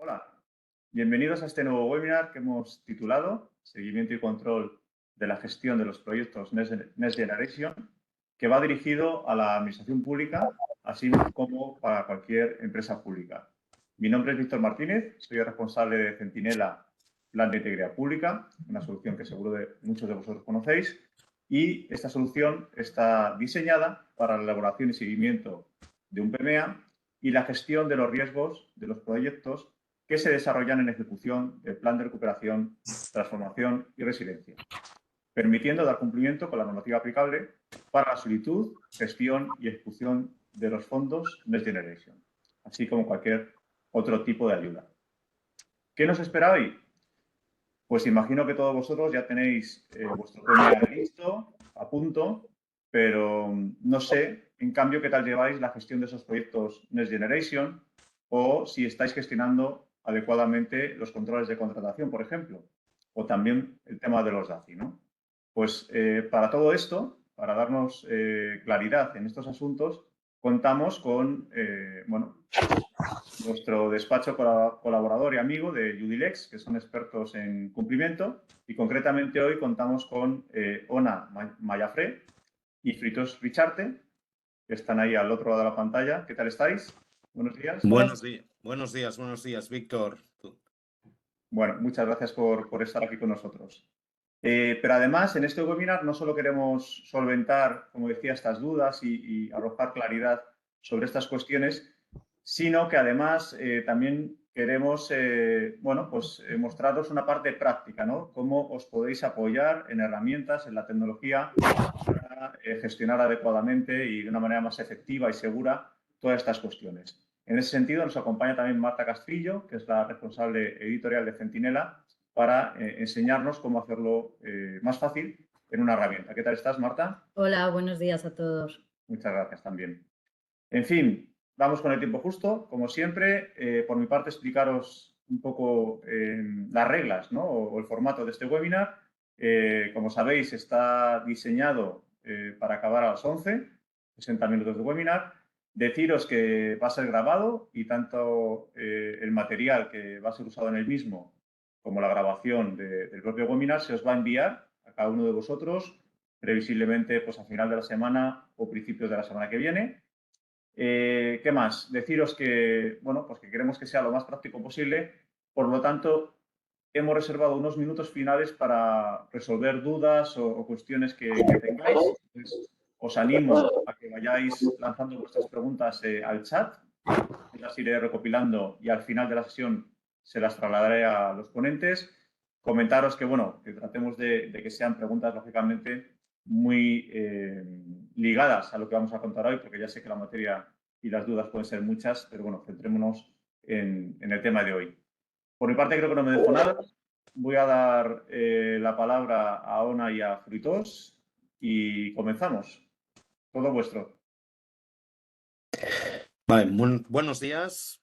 Hola, bienvenidos a este nuevo webinar que hemos titulado Seguimiento y control de la gestión de los proyectos Next Generation, que va dirigido a la administración pública, así como para cualquier empresa pública. Mi nombre es Víctor Martínez, soy el responsable de Centinela Plan de Integridad Pública, una solución que seguro de muchos de vosotros conocéis, y esta solución está diseñada para la elaboración y seguimiento de un PMA y la gestión de los riesgos de los proyectos que se desarrollan en ejecución del Plan de Recuperación, Transformación y Resiliencia, permitiendo dar cumplimiento con la normativa aplicable para la solicitud, gestión y ejecución de los fondos Next Generation, así como cualquier otro tipo de ayuda. ¿Qué nos espera hoy? Pues imagino que todos vosotros ya tenéis vuestro PMA listo, a punto, pero no sé, en cambio, qué tal lleváis la gestión de esos proyectos Next Generation o si estáis gestionando adecuadamente los controles de contratación, por ejemplo, o también el tema de los DACI, ¿no? Pues para todo esto, para darnos claridad en estos asuntos, contamos con, bueno, nuestro despacho colaborador y amigo de Judilex, que son expertos en cumplimiento, y concretamente hoy contamos con Ona Mayafré y Fritos Richarte, que están ahí al otro lado de la pantalla. ¿Qué tal estáis? Buenos días. Buenos días, Víctor. Bueno, muchas gracias por estar aquí con nosotros. Pero además, en este webinar no solo queremos solventar, como decía, estas dudas y arrojar claridad sobre estas cuestiones, sino que además también queremos, bueno, pues mostraros una parte práctica, ¿no? Cómo os podéis apoyar en herramientas, en la tecnología, para gestionar adecuadamente y de una manera más efectiva y segura todas estas cuestiones. En ese sentido, nos acompaña también Marta Castrillo, que es la responsable editorial de Centinela, para enseñarnos cómo hacerlo más fácil en una herramienta. ¿Qué tal estás, Marta? Hola, buenos días a todos. Muchas gracias también. En fin, vamos con el tiempo justo. Como siempre, por mi parte, explicaros un poco las reglas, ¿no? O el formato de este webinar. Como sabéis, está diseñado para acabar a las 11, 60 minutos de webinar. Deciros que va a ser grabado y tanto el material que va a ser usado en el mismo como la grabación del propio webinar se os va a enviar a cada uno de vosotros previsiblemente pues, a final de la semana o principios de la semana que viene. ¿Qué más? Deciros que, bueno, pues que queremos que sea lo más práctico posible. Por lo tanto, hemos reservado unos minutos finales para resolver dudas o cuestiones que tengáis. Entonces, os animo a que vayáis lanzando vuestras preguntas al chat. Las iré recopilando y al final de la sesión se las trasladaré a los ponentes. Comentaros que, bueno, que tratemos de que sean preguntas, lógicamente, muy ligadas a lo que vamos a contar hoy, porque ya sé que la materia y las dudas pueden ser muchas, pero bueno, centrémonos en el tema de hoy. Por mi parte, creo que no me dejo nada. Voy a dar la palabra a Ona y a Fruitos y comenzamos. Todo vuestro. Vale, buenos días,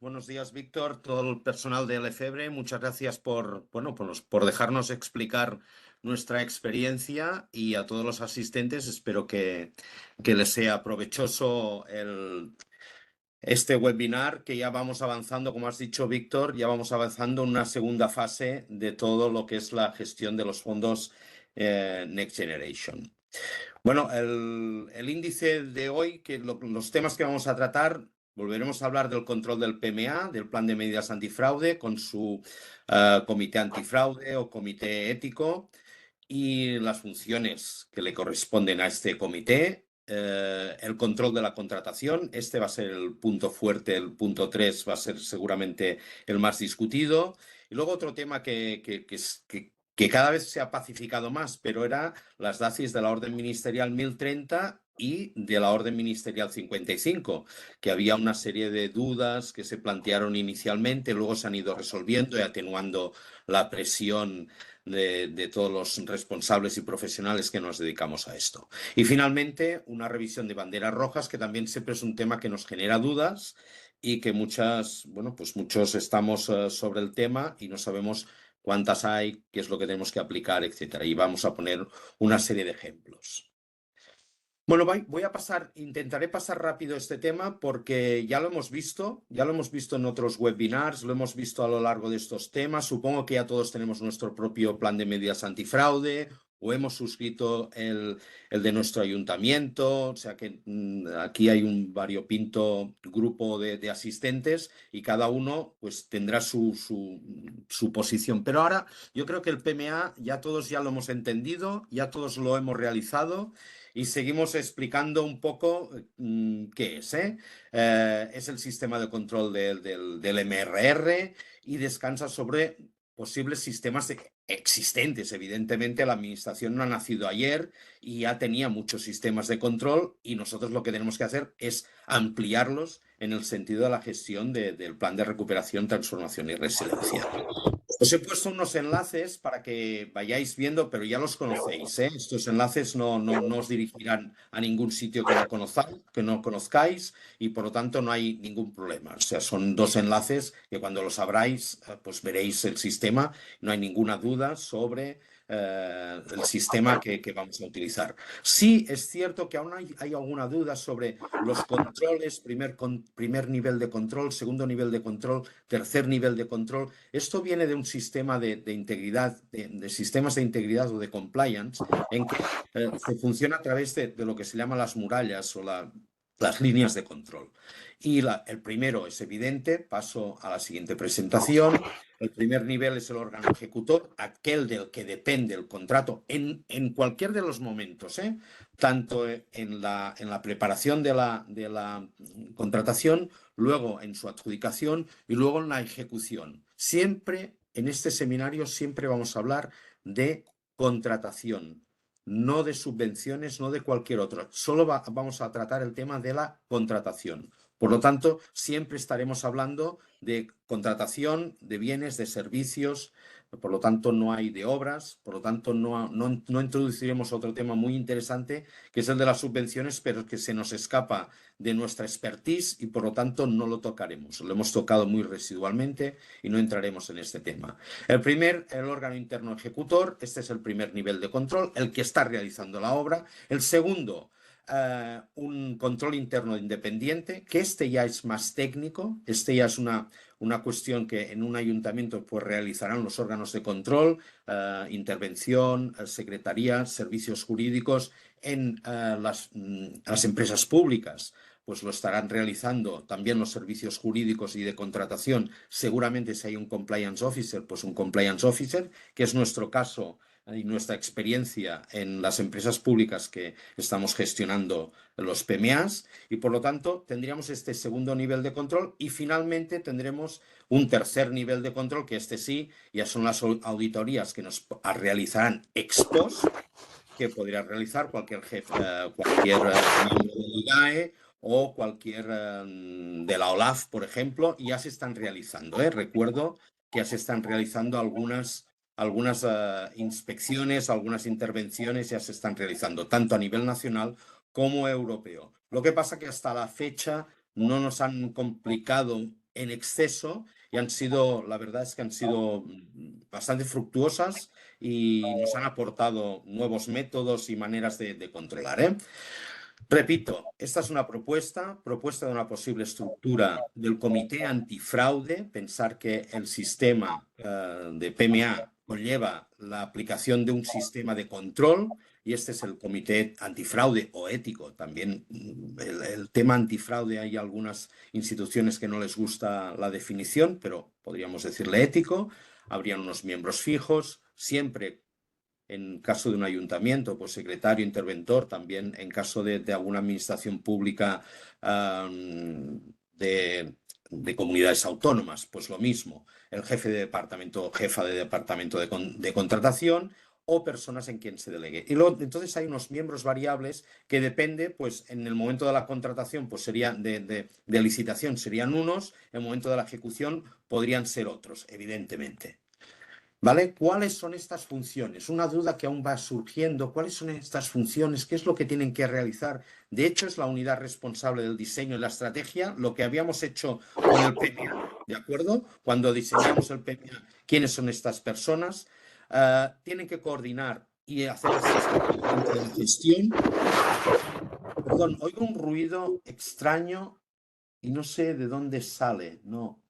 Víctor, todo el personal de Lefebvre. Muchas gracias por dejarnos explicar nuestra experiencia y a todos los asistentes. Espero que les sea provechoso este webinar, que ya vamos avanzando, como has dicho, Víctor, ya vamos avanzando en una segunda fase de todo lo que es la gestión de los fondos Next Generation. Bueno, el índice de hoy, los temas que vamos a tratar, volveremos a hablar del control del PMA, del Plan de Medidas Antifraude, con su comité antifraude o comité ético y las funciones que le corresponden a este comité. El control de la contratación, este va a ser el punto fuerte, el punto 3 va a ser seguramente el más discutido. Y luego otro tema que cada vez se ha pacificado más, pero era las DACIs de la Orden Ministerial 1030 y de la Orden Ministerial 55, que había una serie de dudas que se plantearon inicialmente, luego se han ido resolviendo y atenuando la presión de todos los responsables y profesionales que nos dedicamos a esto. Y finalmente, una revisión de banderas rojas, que también siempre es un tema que nos genera dudas y que muchos estamos sobre el tema y no sabemos cuántas hay, qué es lo que tenemos que aplicar, etcétera. Y vamos a poner una serie de ejemplos. Bueno, intentaré pasar rápido este tema porque ya lo hemos visto en otros webinars, lo hemos visto a lo largo de estos temas. Supongo que ya todos tenemos nuestro propio plan de medidas antifraude o hemos suscrito el de nuestro ayuntamiento, o sea que aquí hay un variopinto grupo de asistentes y cada uno pues tendrá su posición. Pero ahora yo creo que el PMA ya todos ya lo hemos entendido, ya todos lo hemos realizado. Y seguimos explicando un poco qué es. Es el sistema de control del MRR y descansa sobre posibles sistemas existentes. Evidentemente, la administración no ha nacido ayer y ya tenía muchos sistemas de control y nosotros lo que tenemos que hacer es ampliarlos en el sentido de la gestión del plan de recuperación, transformación y resiliencia. Os he puesto unos enlaces para que vayáis viendo, pero ya los conocéis, ¿eh? Estos enlaces no os dirigirán a ningún sitio que no conozcáis y por lo tanto no hay ningún problema. O sea, son dos enlaces que cuando los abráis, pues veréis el sistema. No hay ninguna duda sobre el sistema que vamos a utilizar. Sí, es cierto que aún hay alguna duda sobre los controles, primer nivel de control, segundo nivel de control, tercer nivel de control. Esto viene de un sistema de integridad, de sistemas de integridad o de compliance, en que se funciona a través de lo que se llama las murallas o las líneas de control. Y el primero es evidente, paso a la siguiente presentación. El primer nivel es el órgano ejecutor, aquel del que depende el contrato en cualquier de los momentos, tanto en la preparación de la contratación, luego en su adjudicación y luego en la ejecución. Siempre, en este seminario, siempre vamos a hablar de contratación, no de subvenciones, no de cualquier otro. Solo vamos a tratar el tema de la contratación. Por lo tanto, siempre estaremos hablando de contratación, de bienes, de servicios, por lo tanto no hay de obras, por lo tanto no introduciremos otro tema muy interesante que es el de las subvenciones, pero que se nos escapa de nuestra expertise y por lo tanto no lo tocaremos. Lo hemos tocado muy residualmente y no entraremos en este tema. El órgano interno ejecutor, este es el primer nivel de control, el que está realizando la obra. El segundo, un control interno independiente, que este ya es más técnico, este ya es una cuestión que en un ayuntamiento pues realizarán los órganos de control, intervención, secretaría, servicios jurídicos. En las empresas públicas pues lo estarán realizando también los servicios jurídicos y de contratación. Seguramente si hay un compliance officer, pues un compliance officer, que es nuestro caso y nuestra experiencia en las empresas públicas que estamos gestionando los PMAs y por lo tanto tendríamos este segundo nivel de control y finalmente tendremos un tercer nivel de control que este sí ya son las auditorías que nos realizarán ex post, que podría realizar cualquier jefe, cualquier miembro del IGAE o cualquier de la OLAF, por ejemplo, y ya se están realizando. Recuerdo que ya se están realizando algunas inspecciones, algunas intervenciones ya se están realizando, tanto a nivel nacional como europeo. Lo que pasa que hasta la fecha no nos han complicado en exceso y la verdad es que han sido bastante fructuosas y nos han aportado nuevos métodos y maneras de controlar. Repito, esta es una propuesta de una posible estructura del comité antifraude, pensar que el sistema de PMA conlleva la aplicación de un sistema de control y este es el comité antifraude o ético. También el tema antifraude hay algunas instituciones que no les gusta la definición, pero podríamos decirle ético. Habrían unos miembros fijos, siempre en caso de un ayuntamiento, pues secretario, interventor, también en caso de alguna administración pública de comunidades autónomas, pues lo mismo, el jefe de departamento, jefa de departamento de contratación o personas en quien se delegue. Y luego, entonces hay unos miembros variables que depende, pues en el momento de la contratación, pues serían de licitación serían unos, en el momento de la ejecución podrían ser otros, evidentemente. ¿Vale? ¿Cuáles son estas funciones? Una duda que aún va surgiendo. ¿Cuáles son estas funciones? ¿Qué es lo que tienen que realizar? De hecho, es la unidad responsable del diseño y la estrategia, lo que habíamos hecho con el PMA, ¿de acuerdo? Cuando diseñamos el PMA, ¿quiénes son estas personas? Tienen que coordinar y hacer la gestión Perdón, oigo un ruido extraño y no sé de dónde sale. No,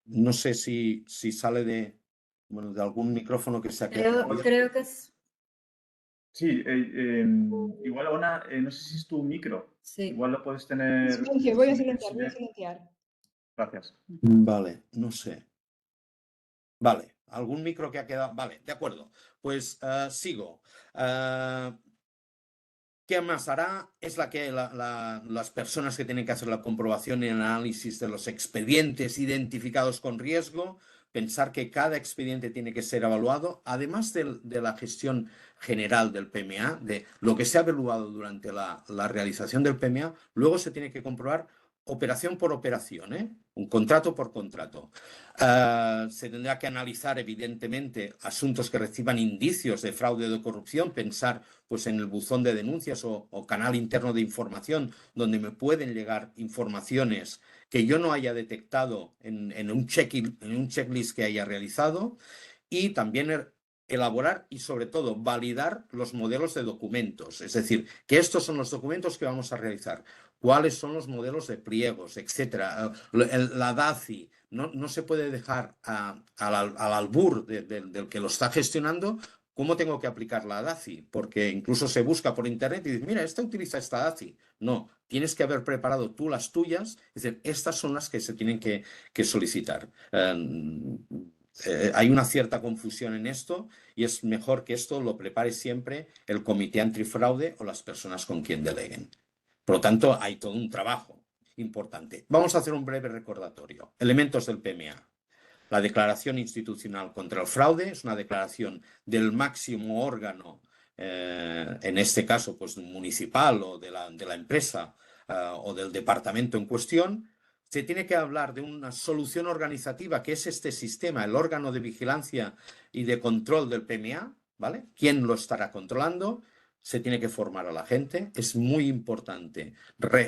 no sé si sale bueno, de algún micrófono que se ha quedado. Creo que es... Sí, igual, Ona, no sé si es tu micro. Sí. Igual lo puedes tener... Silencio, voy a silenciar. Gracias. Vale, no sé. Vale, algún micro que ha quedado. Vale, de acuerdo. Pues sigo. ¿Qué más hará? Es las personas que tienen que hacer la comprobación y el análisis de los expedientes identificados con riesgo, pensar que cada expediente tiene que ser evaluado, además de la gestión general del PMA, de lo que se ha evaluado durante la realización del PMA, luego se tiene que comprobar operación por operación, un contrato por contrato. Se tendrá que analizar, evidentemente, asuntos que reciban indicios de fraude o de corrupción, pensar pues, en el buzón de denuncias o canal interno de información, donde me pueden llegar informaciones que yo no haya detectado en un checklist que haya realizado, y también elaborar y, sobre todo, validar los modelos de documentos. Es decir, que estos son los documentos que vamos a realizar, cuáles son los modelos de pliegos, etcétera. La DACI no se puede dejar al albur del que lo está gestionando cómo tengo que aplicar la DACI, porque incluso se busca por internet y dice, mira, utiliza esta DACI. No, tienes que haber preparado tú las tuyas, es decir, estas son las que se tienen que solicitar. Hay una cierta confusión en esto y es mejor que esto lo prepare siempre el comité antifraude o las personas con quien deleguen. Por lo tanto, hay todo un trabajo importante. Vamos a hacer un breve recordatorio. Elementos del PMA. La declaración institucional contra el fraude es una declaración del máximo órgano, en este caso pues, municipal o de la empresa o del departamento en cuestión. Se tiene que hablar de una solución organizativa, que es este sistema, el órgano de vigilancia y de control del PMA, ¿vale? ¿Quién lo estará controlando? Se tiene que formar a la gente. Es muy importante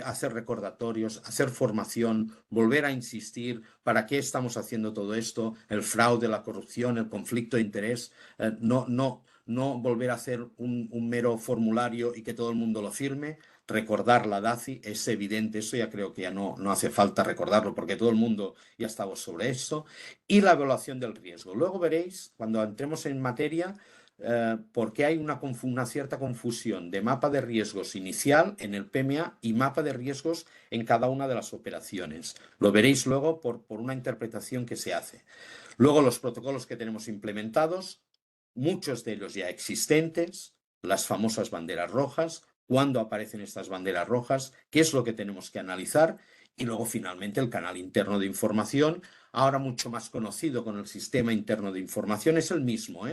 hacer recordatorios, hacer formación, volver a insistir para qué estamos haciendo todo esto, el fraude, la corrupción, el conflicto de interés. No volver a hacer un mero formulario y que todo el mundo lo firme. Recordar la DACI es evidente, eso ya creo que ya no hace falta recordarlo porque todo el mundo ya estaba sobre esto. Y la evaluación del riesgo. Luego veréis, cuando entremos en materia, porque hay una cierta confusión de mapa de riesgos inicial en el PMA y mapa de riesgos en cada una de las operaciones. Lo veréis luego por una interpretación que se hace. Luego los protocolos que tenemos implementados, muchos de ellos ya existentes, las famosas banderas rojas, cuándo aparecen estas banderas rojas, qué es lo que tenemos que analizar, y luego finalmente el canal interno de información, ahora mucho más conocido con el sistema interno de información, es el mismo,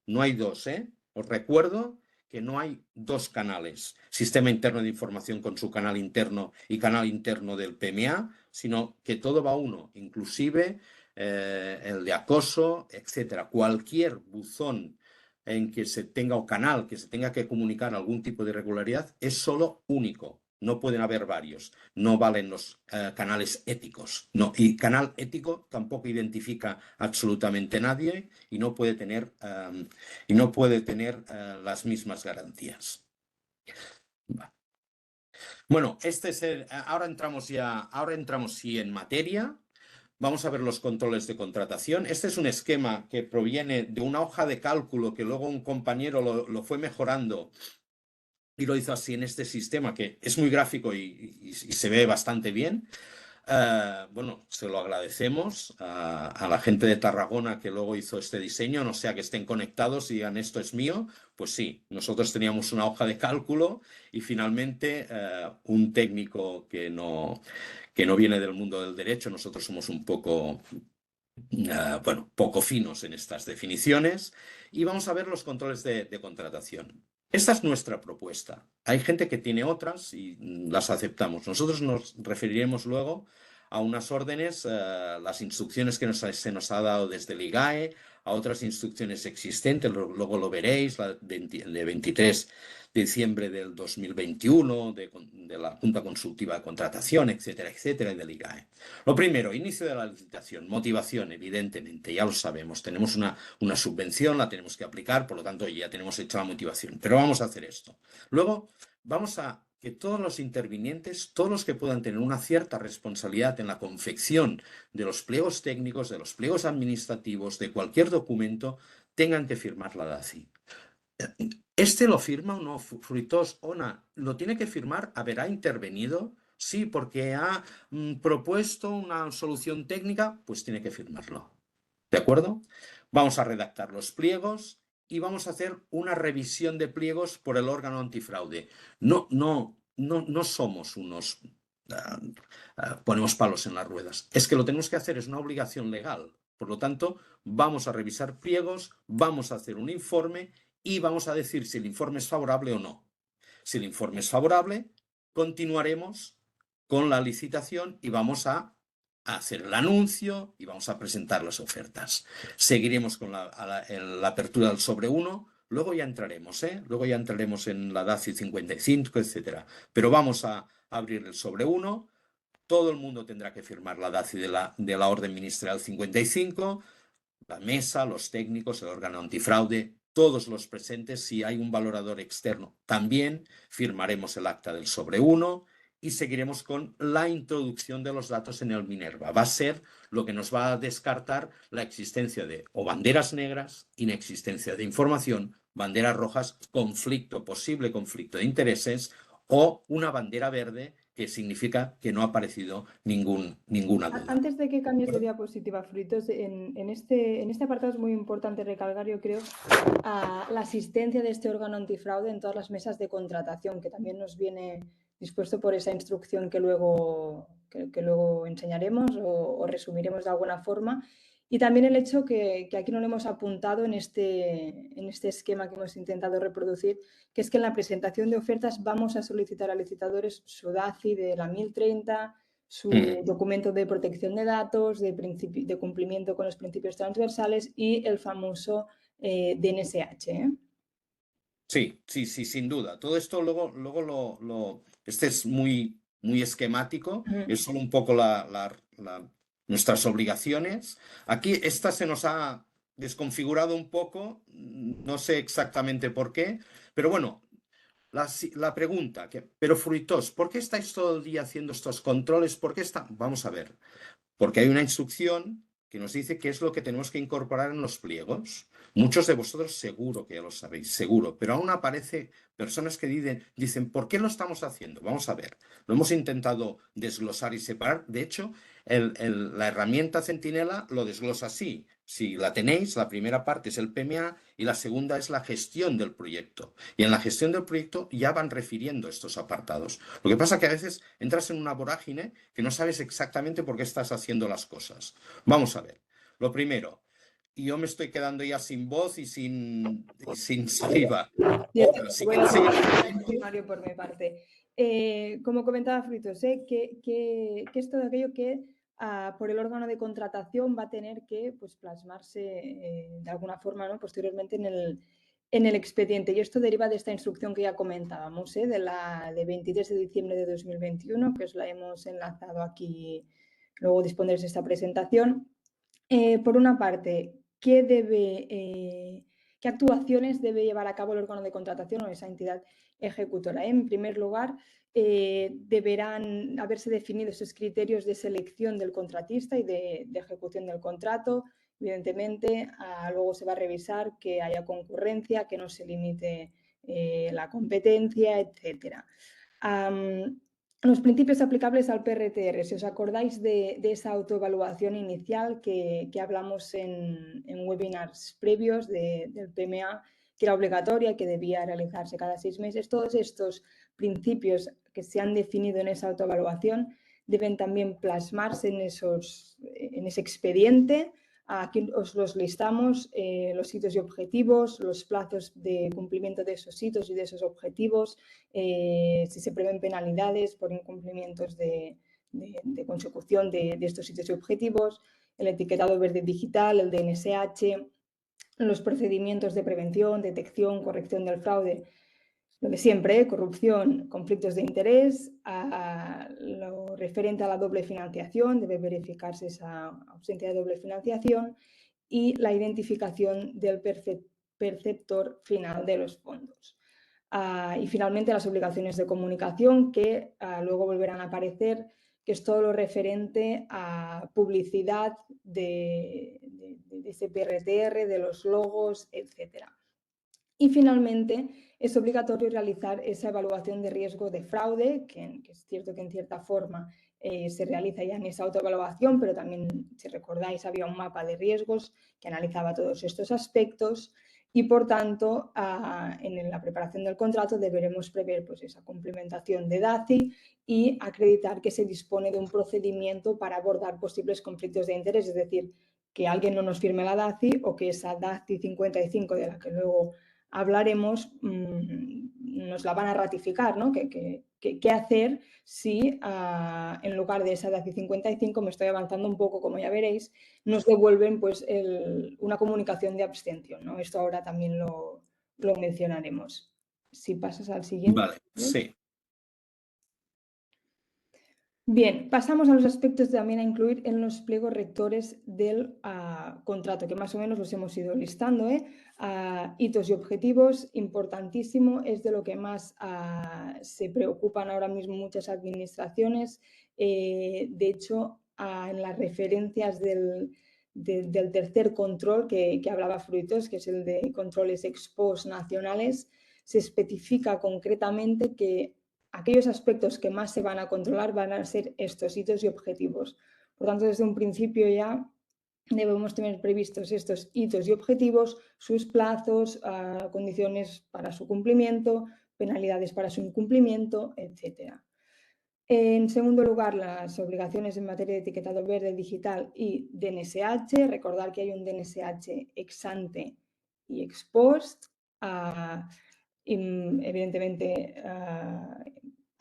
No hay dos, Os recuerdo que no hay dos canales, sistema interno de información con su canal interno y canal interno del PMA, sino que todo va uno, inclusive el de acoso, etcétera. Cualquier buzón en que se tenga o canal que se tenga que comunicar algún tipo de irregularidad es solo único. No pueden haber varios. No valen los canales éticos. No. Y canal ético tampoco identifica absolutamente nadie y no puede tener las mismas garantías. Bueno, ahora entramos sí en materia. Vamos a ver los controles de contratación. Este es un esquema que proviene de una hoja de cálculo que luego un compañero lo fue mejorando y lo hizo así en este sistema, que es muy gráfico y se ve bastante bien. Bueno, se lo agradecemos a la gente de Tarragona que luego hizo este diseño, no sea que estén conectados y digan esto es mío. Pues sí, nosotros teníamos una hoja de cálculo y finalmente un técnico que no viene del mundo del derecho, nosotros somos un poco, poco finos en estas definiciones, y vamos a ver los controles de contratación. Esta es nuestra propuesta. Hay gente que tiene otras y las aceptamos. Nosotros nos referiremos luego a unas órdenes, las instrucciones que se nos ha dado desde el IGAE, a otras instrucciones existentes, luego lo veréis, la de 23 de diciembre del 2021, de la Junta Consultiva de Contratación, etcétera, etcétera, y del IGAE. Lo primero, inicio de la licitación, motivación, evidentemente, ya lo sabemos, tenemos una subvención, la tenemos que aplicar, por lo tanto ya tenemos hecha la motivación, pero vamos a hacer esto. Luego vamos a que todos los intervinientes, todos los que puedan tener una cierta responsabilidad en la confección de los pliegos técnicos, de los pliegos administrativos, de cualquier documento, tengan que firmar la DACI. ¿Este lo firma o no, Fruitós? Ona, ¿lo tiene que firmar? ¿Haberá intervenido? Sí, porque ha propuesto una solución técnica, pues tiene que firmarlo. ¿De acuerdo? Vamos a redactar los pliegos y vamos a hacer una revisión de pliegos por el órgano antifraude. No somos unos... ponemos palos en las ruedas. Es que lo tenemos que hacer, es una obligación legal. Por lo tanto, vamos a revisar pliegos, vamos a hacer un informe y vamos a decir si el informe es favorable o no. Si el informe es favorable, continuaremos con la licitación y vamos a hacer el anuncio y vamos a presentar las ofertas. Seguiremos con la apertura del sobre 1, luego ya entraremos, luego ya entraremos en la DACI 55, etcétera. Pero vamos a abrir el sobre 1, todo el mundo tendrá que firmar la DACI de la Orden Ministerial 55, la mesa, los técnicos, el órgano antifraude, todos los presentes. Si hay un valorador externo, también firmaremos el acta del sobre 1 y seguiremos con la introducción de los datos en el Minerva. Va a ser lo que nos va a descartar la existencia de o banderas negras, inexistencia de información, banderas rojas, posible conflicto de intereses o una bandera verde que significa que no ha aparecido ninguna duda. Antes de que cambies de diapositiva, Fruitos, en este apartado es muy importante recalcar, yo creo, la asistencia de este órgano antifraude en todas las mesas de contratación, que también nos viene dispuesto por esa instrucción que luego enseñaremos o resumiremos de alguna forma. Y también el hecho que aquí no lo hemos apuntado en este esquema que hemos intentado reproducir, que es que en la presentación de ofertas vamos a solicitar a licitadores su DACI de la 1030, su documento de protección de datos, de cumplimiento con los principios transversales y el famoso DNSH. Sí, sin duda. Todo esto luego este es muy esquemático, es solo un poco nuestras obligaciones. Aquí esta se nos ha desconfigurado un poco, no sé exactamente por qué, pero bueno, la pregunta, pero Fruitós, ¿por qué estáis todo el día haciendo estos controles? ¿Por qué está? Vamos a ver, porque hay una instrucción que nos dice qué es lo que tenemos que incorporar en los pliegos. Muchos de vosotros seguro que ya lo sabéis, seguro, pero aún aparece personas que dicen, ¿por qué lo estamos haciendo? Vamos a ver, lo hemos intentado desglosar y separar. De hecho, la herramienta Centinela lo desglosa así. Si la tenéis, la primera parte es el PMA y la segunda es la gestión del proyecto. Y en la gestión del proyecto ya van refiriendo estos apartados. Lo que pasa es que a veces entras en una vorágine que no sabes exactamente por qué estás haciendo las cosas. Vamos a ver. Lo primero, yo me estoy quedando ya sin voz y sin saliva. Voy a hacer Mario por mi parte. Como comentaba Fruitos, que es todo aquello que por el órgano de contratación va a tener que plasmarse de alguna forma, ¿no?, posteriormente en el expediente. Y esto deriva de esta instrucción que ya comentábamos, de 23 de diciembre de 2021, que os la hemos enlazado aquí, luego dispondréis de esta presentación. Por una parte, ¿qué actuaciones debe llevar a cabo el órgano de contratación o esa entidad ejecutora? En primer lugar, deberán haberse definido esos criterios de selección del contratista y de ejecución del contrato. Evidentemente, luego se va a revisar que haya concurrencia, que no se limite la competencia, etcétera. Los principios aplicables al PRTR, si os acordáis de esa autoevaluación inicial que hablamos en webinars previos del PMA, que era obligatoria, que debía realizarse cada 6 meses, todos estos principios que se han definido en esa autoevaluación deben también plasmarse en ese expediente. Aquí os los listamos, los hitos y objetivos, los plazos de cumplimiento de esos hitos y de esos objetivos, si se prevén penalidades por incumplimientos de consecución de estos hitos y objetivos, el etiquetado verde digital, el DNSH, los procedimientos de prevención, detección, corrección del fraude, lo de siempre, corrupción, conflictos de interés, lo referente a la doble financiación, debe verificarse esa ausencia de doble financiación y la identificación del perceptor final de los fondos. Y finalmente las obligaciones de comunicación que luego volverán a aparecer, que es todo lo referente a publicidad de ese PRTR, de los logos, etc. Y finalmente es obligatorio realizar esa evaluación de riesgo de fraude, que es cierto que en cierta forma se realiza ya en esa autoevaluación, pero también, si recordáis, había un mapa de riesgos que analizaba todos estos aspectos y, por tanto, en la preparación del contrato deberemos prever pues, esa complementación de DACI y acreditar que se dispone de un procedimiento para abordar posibles conflictos de interés, es decir, que alguien no nos firme la DACI o que esa DACI 55, de la que luego hablaremos, nos la van a ratificar, ¿no? ¿Qué hacer si en lugar de esa DACI 55, me estoy avanzando un poco, como ya veréis, nos devuelven pues, una comunicación de abstención, ¿no? Esto ahora también lo mencionaremos. Si pasas al siguiente. Vale, sí. Bien, pasamos a los aspectos también a incluir en los pliegos rectores del contrato, que más o menos los hemos ido listando. Hitos y objetivos, importantísimo, es de lo que más se preocupan ahora mismo muchas administraciones. De hecho, en las referencias del tercer control que hablaba Fruitos, que es el de controles ex post nacionales, se especifica concretamente que aquellos aspectos que más se van a controlar van a ser estos hitos y objetivos. Por tanto, desde un principio ya debemos tener previstos estos hitos y objetivos, sus plazos, condiciones para su cumplimiento, penalidades para su incumplimiento, etc. En segundo lugar, las obligaciones en materia de etiquetado verde digital y DNSH. Recordar que hay un DNSH ex ante y ex post. Evidentemente,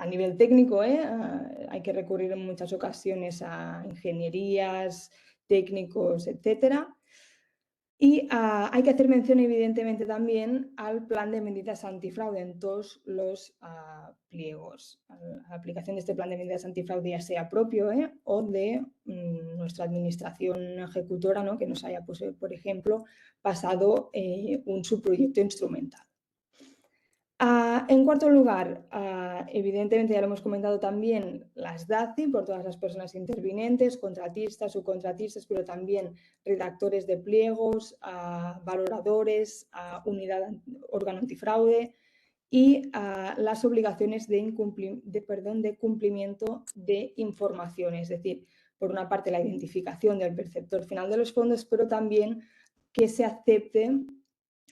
a nivel técnico, hay que recurrir en muchas ocasiones a ingenierías, técnicos, etcétera. Y hay que hacer mención, evidentemente, también al plan de medidas antifraude en todos los pliegos. La aplicación de este plan de medidas antifraude, ya sea propio o de nuestra administración ejecutora, ¿no? Que nos haya, pues, por ejemplo, pasado un subproyecto instrumental. En cuarto lugar, evidentemente ya lo hemos comentado también, las DACI por todas las personas intervinientes, contratistas, subcontratistas, pero también redactores de pliegos, valoradores, órgano antifraude y las obligaciones de cumplimiento de información, es decir, por una parte la identificación del perceptor final de los fondos, pero también que se acepte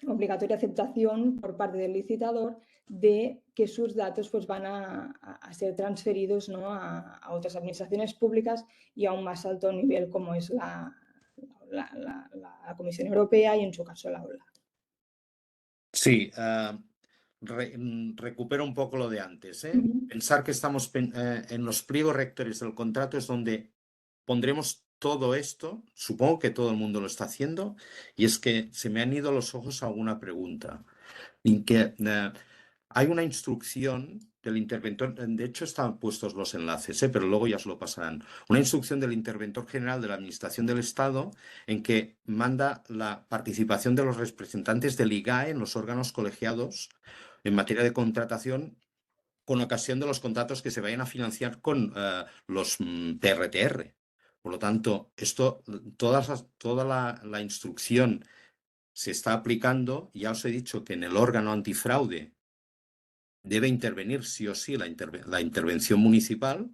obligatoria aceptación por parte del licitador de que sus datos pues, van a ser transferidos, ¿no? a otras administraciones públicas y a un más alto nivel como es la Comisión Europea y en su caso la OLAF. Sí, recupero un poco lo de antes. Pensar que estamos en los pliegos rectores del contrato es donde pondremos todo esto, supongo que todo el mundo lo está haciendo, y es que se me han ido los ojos a alguna pregunta. En que hay una instrucción del interventor, de hecho están puestos los enlaces, pero luego ya os lo pasarán. Una instrucción del interventor general de la Administración del Estado en que manda la participación de los representantes del IGAE en los órganos colegiados en materia de contratación con ocasión de los contratos que se vayan a financiar con los PRTR. Por lo tanto, toda la instrucción se está aplicando. Ya os he dicho que en el órgano antifraude debe intervenir sí o sí la intervención municipal.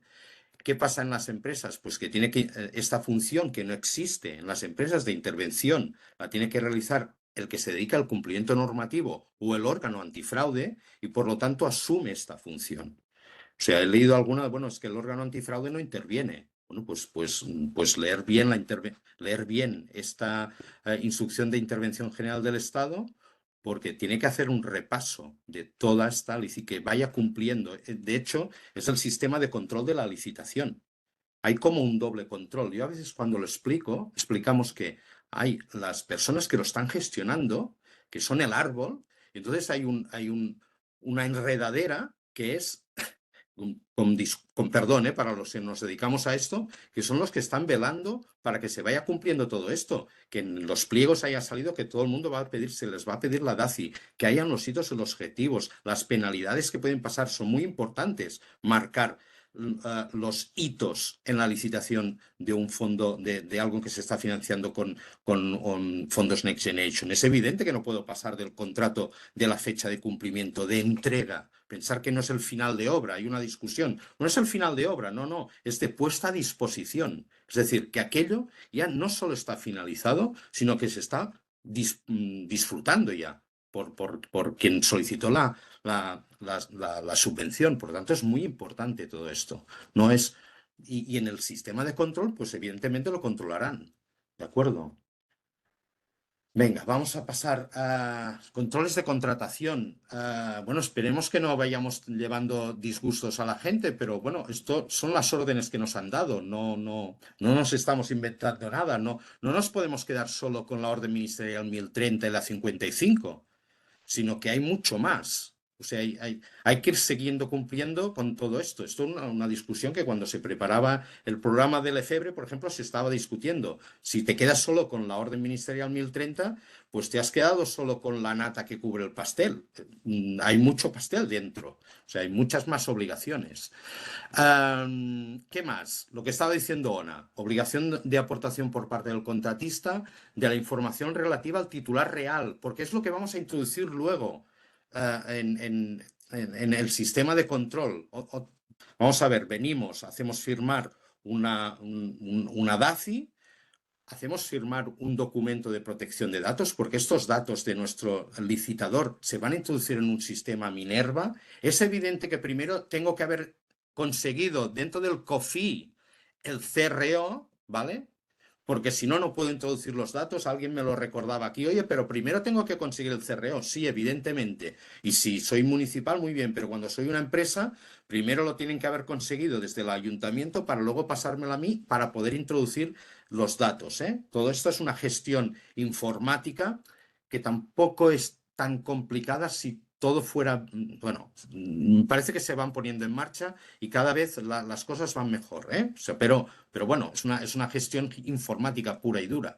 ¿Qué pasa en las empresas? Pues que tiene que esta función que no existe en las empresas de intervención la tiene que realizar el que se dedica al cumplimiento normativo o el órgano antifraude y por lo tanto asume esta función. O sea, he leído alguna, bueno, es que el órgano antifraude no interviene. Bueno, pues leer bien esta instrucción de intervención general del Estado, porque tiene que hacer un repaso de toda esta y que vaya cumpliendo. De hecho, es el sistema de control de la licitación. Hay como un doble control. Yo a veces cuando lo explicamos que hay las personas que lo están gestionando, que son el árbol, y entonces hay una enredadera que es con perdón, para los que nos dedicamos a esto, que son los que están velando para que se vaya cumpliendo todo esto, que en los pliegos haya salido que todo el mundo va a pedir, se les va a pedir la DACI, que hayan los hitos y los objetivos, las penalidades que pueden pasar, son muy importantes marcar los hitos en la licitación de un fondo, de algo que se está financiando con fondos Next Generation. Es evidente que no puedo pasar del contrato de la fecha de cumplimiento, de entrega. Pensar que no es el final de obra, hay una discusión. No es el final de obra, no, es de puesta a disposición. Es decir, que aquello ya no solo está finalizado, sino que se está disfrutando ya por quien solicitó la subvención. Por lo tanto, es muy importante todo esto. No es, y en el sistema de control, pues evidentemente lo controlarán. ¿De acuerdo? Venga, vamos a pasar a controles de contratación. Bueno, esperemos que no vayamos llevando disgustos a la gente, pero bueno, esto son las órdenes que nos han dado. No nos estamos inventando nada. No nos podemos quedar solo con la orden ministerial 1030 y la 55, sino que hay mucho más. O sea, hay que ir siguiendo cumpliendo con todo esto. Esto es una discusión que cuando se preparaba el programa del Lefebvre, por ejemplo, se estaba discutiendo. Si te quedas solo con la orden ministerial 1030, pues te has quedado solo con la nata que cubre el pastel. Hay mucho pastel dentro. O sea, hay muchas más obligaciones. ¿Qué más? Lo que estaba diciendo Ona. Obligación de aportación por parte del contratista de la información relativa al titular real, porque es lo que vamos a introducir luego en el sistema de control. Vamos a ver, hacemos firmar una DACI, hacemos firmar un documento de protección de datos, porque estos datos de nuestro licitador se van a introducir en un sistema Minerva. Es evidente que primero tengo que haber conseguido dentro del COFI el CRO, ¿vale? Porque si no, no puedo introducir los datos. Alguien me lo recordaba aquí. Oye, pero primero tengo que conseguir el CRO. Sí, evidentemente. Y si soy municipal, muy bien. Pero cuando soy una empresa, primero lo tienen que haber conseguido desde el ayuntamiento para luego pasármelo a mí para poder introducir los datos, ¿eh? Todo esto es una gestión informática que tampoco es tan complicada si todo fuera, bueno, parece que se van poniendo en marcha y cada vez las cosas van mejor, ¿eh? O sea, pero bueno, es una gestión informática pura y dura.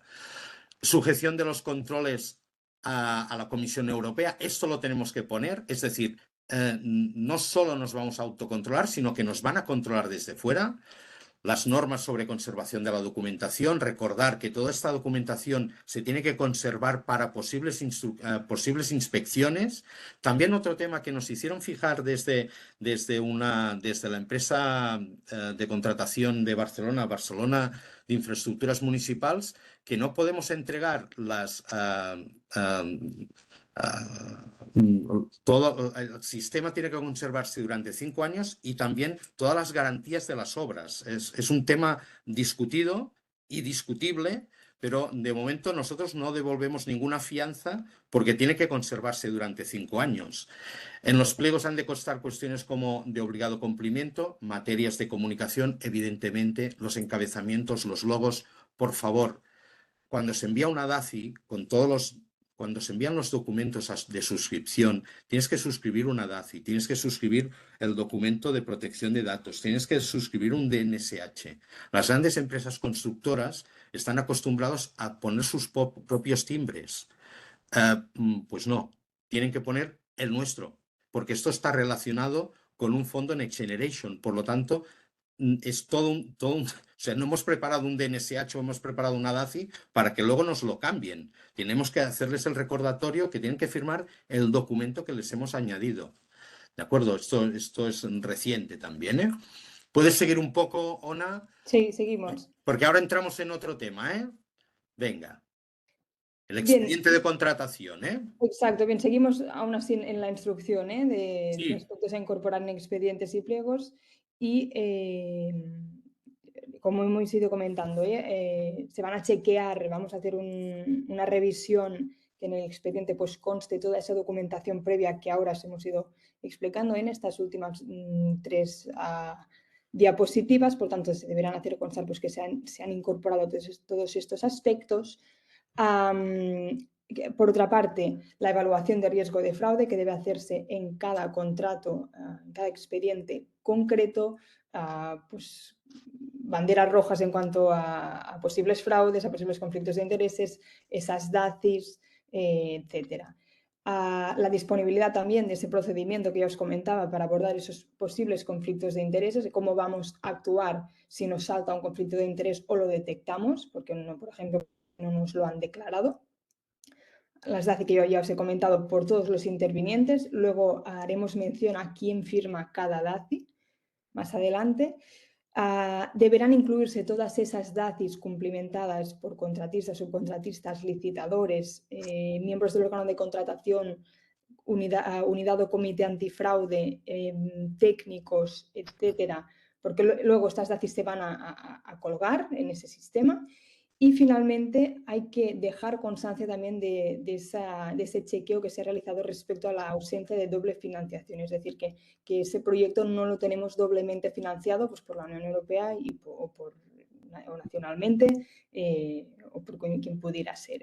Sujeción de los controles a la Comisión Europea, esto lo tenemos que poner, es decir, no solo nos vamos a autocontrolar, sino que nos van a controlar desde fuera. Las normas sobre conservación de la documentación, recordar que toda esta documentación se tiene que conservar para posibles inspecciones. También otro tema que nos hicieron fijar desde la empresa de contratación de Barcelona de Infraestructuras Municipals, que no podemos entregar todo el sistema tiene que conservarse durante 5 años y también todas las garantías de las obras. Es un tema discutido y discutible, pero de momento nosotros no devolvemos ninguna fianza porque tiene que conservarse durante 5 años. En los pliegos han de constar cuestiones como de obligado cumplimiento, materias de comunicación, evidentemente, los encabezamientos, los logos. Por favor, cuando se envía una DACI cuando se envían los documentos de suscripción, tienes que suscribir una DACI, tienes que suscribir el documento de protección de datos, tienes que suscribir un DNSH. Las grandes empresas constructoras están acostumbrados a poner sus propios timbres. Pues no, tienen que poner el nuestro, porque esto está relacionado con un fondo Next Generation. Por lo tanto, es todo o sea, no hemos preparado un DNSH o hemos preparado una DACI para que luego nos lo cambien. Tenemos que hacerles el recordatorio que tienen que firmar el documento que les hemos añadido. ¿De acuerdo? Esto es reciente también, ¿eh? ¿Puedes seguir un poco, Ona? Sí, seguimos. Porque ahora entramos en otro tema, ¿eh? Venga. El Bien. expediente de contratación, ¿eh? Exacto, bien, seguimos aún así en la instrucción de Sí. aspectos a incorporar en expedientes y pliegos y como hemos ido comentando, se van a chequear, vamos a hacer una revisión que en el expediente pues conste toda esa documentación previa que ahora os hemos ido explicando en estas últimas 3 diapositivas, por tanto se deberán hacer constar pues, que se han incorporado todos estos aspectos. Por otra parte, la evaluación de riesgo de fraude que debe hacerse en cada contrato, en cada expediente concreto, pues, banderas rojas en cuanto a posibles fraudes, a posibles conflictos de intereses, esas DACIs, etcétera. La disponibilidad también de ese procedimiento que ya os comentaba para abordar esos posibles conflictos de intereses, cómo vamos a actuar si nos salta un conflicto de interés o lo detectamos, porque, por ejemplo, no nos lo han declarado. Las DACI que yo ya os he comentado por todos los intervinientes. Luego haremos mención a quién firma cada DACI más adelante. Deberán incluirse todas esas DACIs cumplimentadas por contratistas, subcontratistas, licitadores, miembros del órgano de contratación, unidad o comité antifraude, técnicos, etcétera, porque luego estas DACIs se van a colgar en ese sistema. Y finalmente hay que dejar constancia también de ese chequeo que se ha realizado respecto a la ausencia de doble financiación, es decir, que ese proyecto no lo tenemos doblemente financiado pues, por la Unión Europea o nacionalmente o por quien pudiera ser.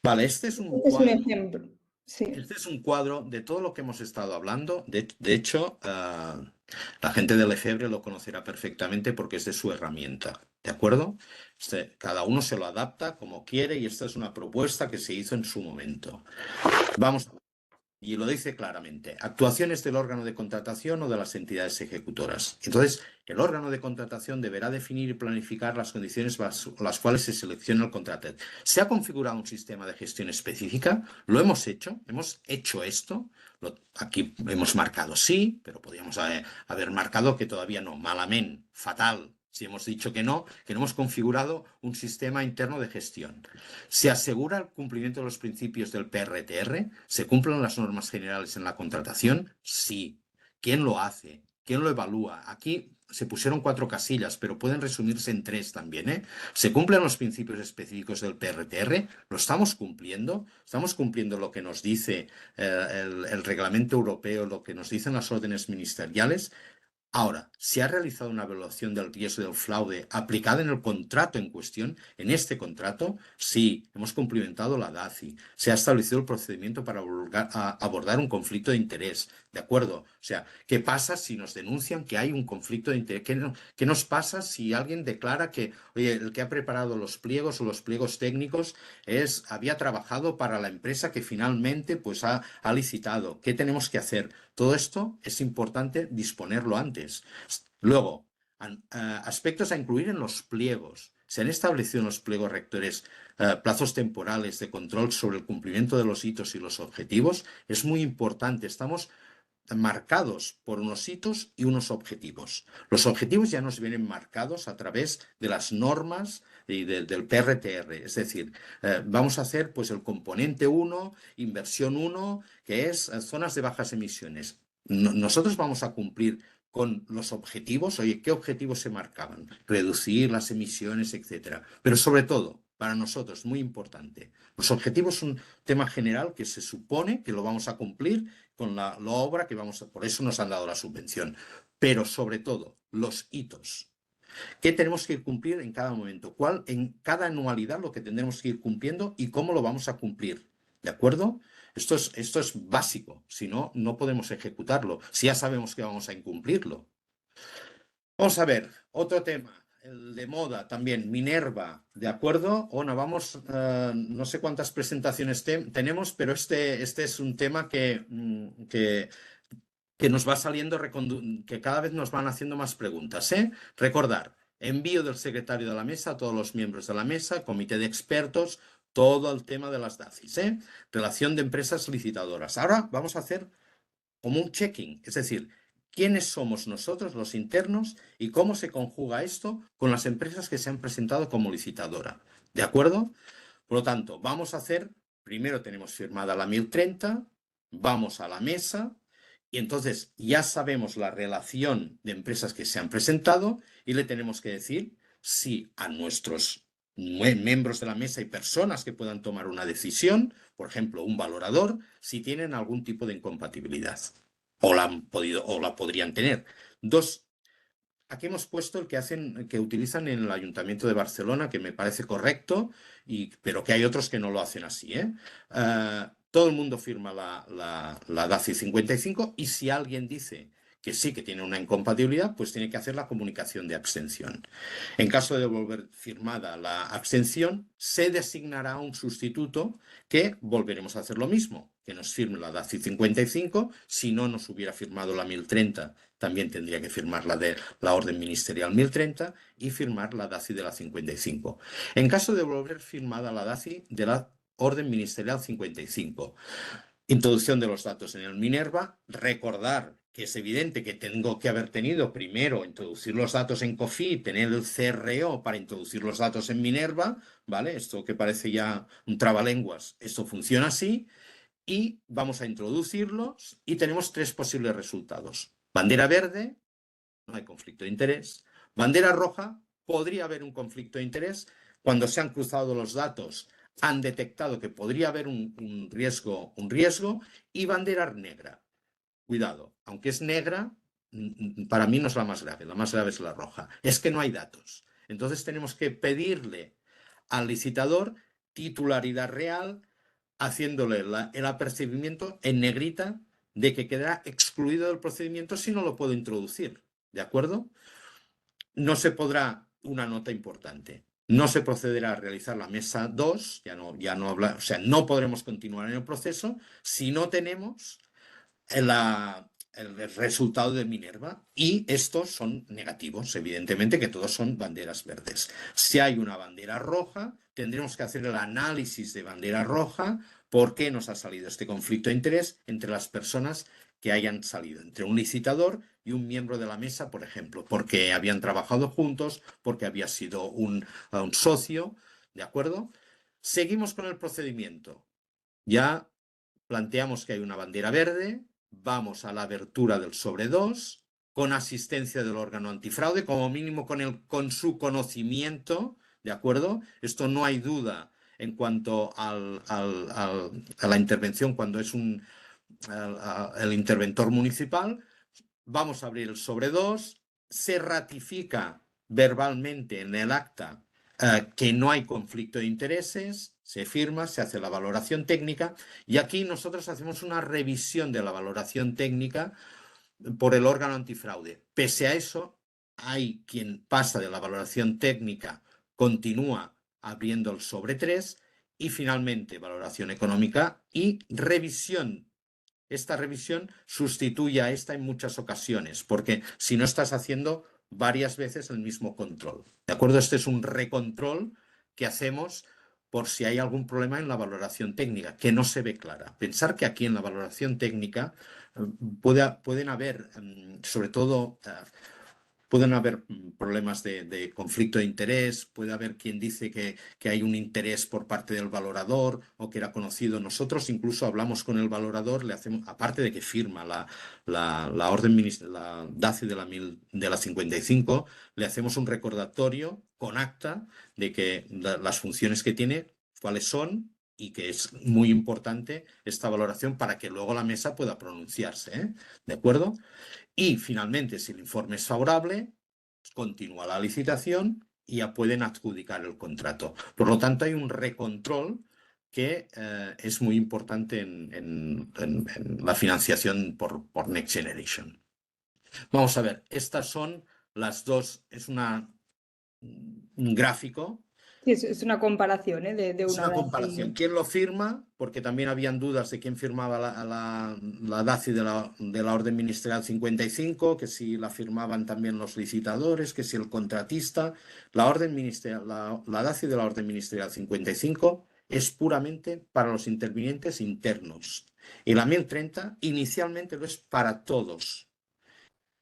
Vale, este es un Este es un cuadro. ejemplo. Sí. Este es un cuadro de todo lo que hemos estado hablando. De hecho, la gente de Lefebvre lo conocerá perfectamente porque es de su herramienta. ¿De acuerdo? Cada uno se lo adapta como quiere y esta es una propuesta que se hizo en su momento. Vamos a ver. Y lo dice claramente, actuaciones del órgano de contratación o de las entidades ejecutoras. Entonces, el órgano de contratación deberá definir y planificar las condiciones bajo las cuales se selecciona el contratante. ¿Se ha configurado un sistema de gestión específica? ¿Lo hemos hecho? ¿Hemos hecho esto? Aquí hemos marcado sí, pero podríamos haber marcado que todavía no. Malamente, fatal. Si hemos dicho que no hemos configurado un sistema interno de gestión. ¿Se asegura el cumplimiento de los principios del PRTR? ¿Se cumplen las normas generales en la contratación? Sí. ¿Quién lo hace? ¿Quién lo evalúa? Aquí se pusieron 4 casillas, pero pueden resumirse en 3 también, ¿eh? ¿Se cumplen los principios específicos del PRTR? ¿Lo estamos cumpliendo? ¿Estamos cumpliendo lo que nos dice el reglamento europeo, lo que nos dicen las órdenes ministeriales? Ahora, ¿se ha realizado una evaluación del riesgo del fraude aplicada en el contrato en cuestión? En este contrato, sí, hemos cumplimentado la DACI. Se ha establecido el procedimiento para abordar un conflicto de interés. ¿De acuerdo? O sea, ¿qué pasa si nos denuncian que hay un conflicto de interés? ¿Qué nos pasa si alguien declara que, oye, el que ha preparado los pliegos o los pliegos técnicos había trabajado para la empresa que finalmente pues, ha licitado? ¿Qué tenemos que hacer? Todo esto es importante disponerlo antes. Luego, aspectos a incluir en los pliegos. Se han establecido en los pliegos rectores plazos temporales de control sobre el cumplimiento de los hitos y los objetivos. Es muy importante. Estamos marcados por unos hitos y unos objetivos. Los objetivos ya nos vienen marcados a través de las normas y del PRTR. Es decir, vamos a hacer pues, el componente 1, inversión 1, que es zonas de bajas emisiones. Nosotros vamos a cumplir con los objetivos. Oye, ¿qué objetivos se marcaban? Reducir las emisiones, etcétera. Pero sobre todo, para nosotros, muy importante, los objetivos son un tema general que se supone que lo vamos a cumplir con la obra que vamos a... Por eso nos han dado la subvención. Pero sobre todo, los hitos. ¿Qué tenemos que ir cumplir en cada momento? ¿Cuál en cada anualidad lo que tendremos que ir cumpliendo y cómo lo vamos a cumplir? ¿De acuerdo? Esto es básico. Si no, no podemos ejecutarlo. Si ya sabemos que vamos a incumplirlo. Vamos a ver, otro tema. El de moda también, Minerva, ¿de acuerdo? Bueno, vamos, no sé cuántas presentaciones tenemos, pero este es un tema que nos va saliendo, que cada vez nos van haciendo más preguntas, ¿eh? Recordar, envío del secretario de la mesa a todos los miembros de la mesa, comité de expertos, todo el tema de las DACIs, ¿eh? Relación de empresas licitadoras. Ahora vamos a hacer como un checking, es decir, quiénes somos nosotros, los internos, y cómo se conjuga esto con las empresas que se han presentado como licitadora. ¿De acuerdo? Por lo tanto, vamos a hacer, primero tenemos firmada la 1030, vamos a la mesa y entonces ya sabemos la relación de empresas que se han presentado y le tenemos que decir si a nuestros miembros de la mesa y personas que puedan tomar una decisión, por ejemplo, un valorador, si tienen algún tipo de incompatibilidad o la podrían tener. aquí hemos puesto el que utilizan en el Ayuntamiento de Barcelona, que me parece correcto, pero que hay otros que no lo hacen así, ¿eh? Todo el mundo firma la DACI 55 y si alguien dice que sí, que tiene una incompatibilidad, pues tiene que hacer la comunicación de abstención. En caso de volver firmada la abstención, se designará un sustituto que volveremos a hacer lo mismo, que nos firme la DACI 55. Si no nos hubiera firmado la 1030, también tendría que firmar la orden ministerial 1030 y firmar la DACI de la 55. En caso de volver firmada la DACI de la orden ministerial 55, introducción de los datos en el Minerva, recordar que es evidente que tengo que haber tenido primero introducir los datos en COFI, tener el CRO para introducir los datos en Minerva, ¿vale? Esto que parece ya un trabalenguas, esto funciona así, y vamos a introducirlos y tenemos 3 posibles resultados. Bandera verde, no hay conflicto de interés. Bandera roja, podría haber un conflicto de interés. Cuando se han cruzado los datos, han detectado que podría haber un riesgo. Y bandera negra. Cuidado, aunque es negra, para mí no es la más grave es la roja. Es que no hay datos. Entonces tenemos que pedirle al licitador titularidad real, haciéndole el apercibimiento en negrita de que quedará excluido del procedimiento si no lo puedo introducir. ¿De acuerdo? No se podrá, una nota importante, no se procederá a realizar la mesa 2, o sea, no podremos continuar en el proceso si no tenemos el resultado de Minerva, y estos son negativos, evidentemente, que todos son banderas verdes. Si hay una bandera roja, tendremos que hacer el análisis de bandera roja, por qué nos ha salido este conflicto de interés entre las personas que hayan salido, entre un licitador y un miembro de la mesa, por ejemplo, porque habían trabajado juntos, porque había sido un socio, ¿de acuerdo? Seguimos con el procedimiento. Ya planteamos que hay una bandera verde, vamos a la abertura del sobre 2, con asistencia del órgano antifraude, como mínimo con su conocimiento, ¿de acuerdo? Esto no hay duda en cuanto a la intervención cuando es el interventor municipal. Vamos a abrir el sobre 2, se ratifica verbalmente en el acta que no hay conflicto de intereses, se firma, se hace la valoración técnica y aquí nosotros hacemos una revisión de la valoración técnica por el órgano antifraude. Pese a eso, hay quien pasa de la valoración técnica, continúa abriendo el sobre 3 y finalmente valoración económica y revisión. Esta revisión sustituye a esta en muchas ocasiones, porque si no estás haciendo varias veces el mismo control. ¿De acuerdo? Este es un recontrol que hacemos por si hay algún problema en la valoración técnica, que no se ve clara. Pensar que aquí en la valoración técnica pueden haber, sobre todo, pueden haber problemas de conflicto de interés, puede haber quien dice que hay un interés por parte del valorador o que era conocido. Nosotros incluso hablamos con el valorador, le hacemos, aparte de que firma la orden la DACI de la 55, le hacemos un recordatorio con acta de que las funciones que tiene, cuáles son, y que es muy importante esta valoración para que luego la mesa pueda pronunciarse, ¿eh? ¿De acuerdo? Y finalmente, si el informe es favorable, continúa la licitación y ya pueden adjudicar el contrato. Por lo tanto, hay un recontrol que es muy importante en la financiación por Next Generation. Vamos a ver, estas son las dos, es un gráfico. Sí, es una comparación, ¿eh? de Es una una DACI. comparación. ¿Quién lo firma? Porque también habían dudas de quién firmaba la DACI de la Orden Ministerial 55, que si la firmaban también los licitadores, que si el contratista. La DACI de la Orden Ministerial 55 es puramente para los intervinientes internos. Y la 1030 inicialmente lo es para todos.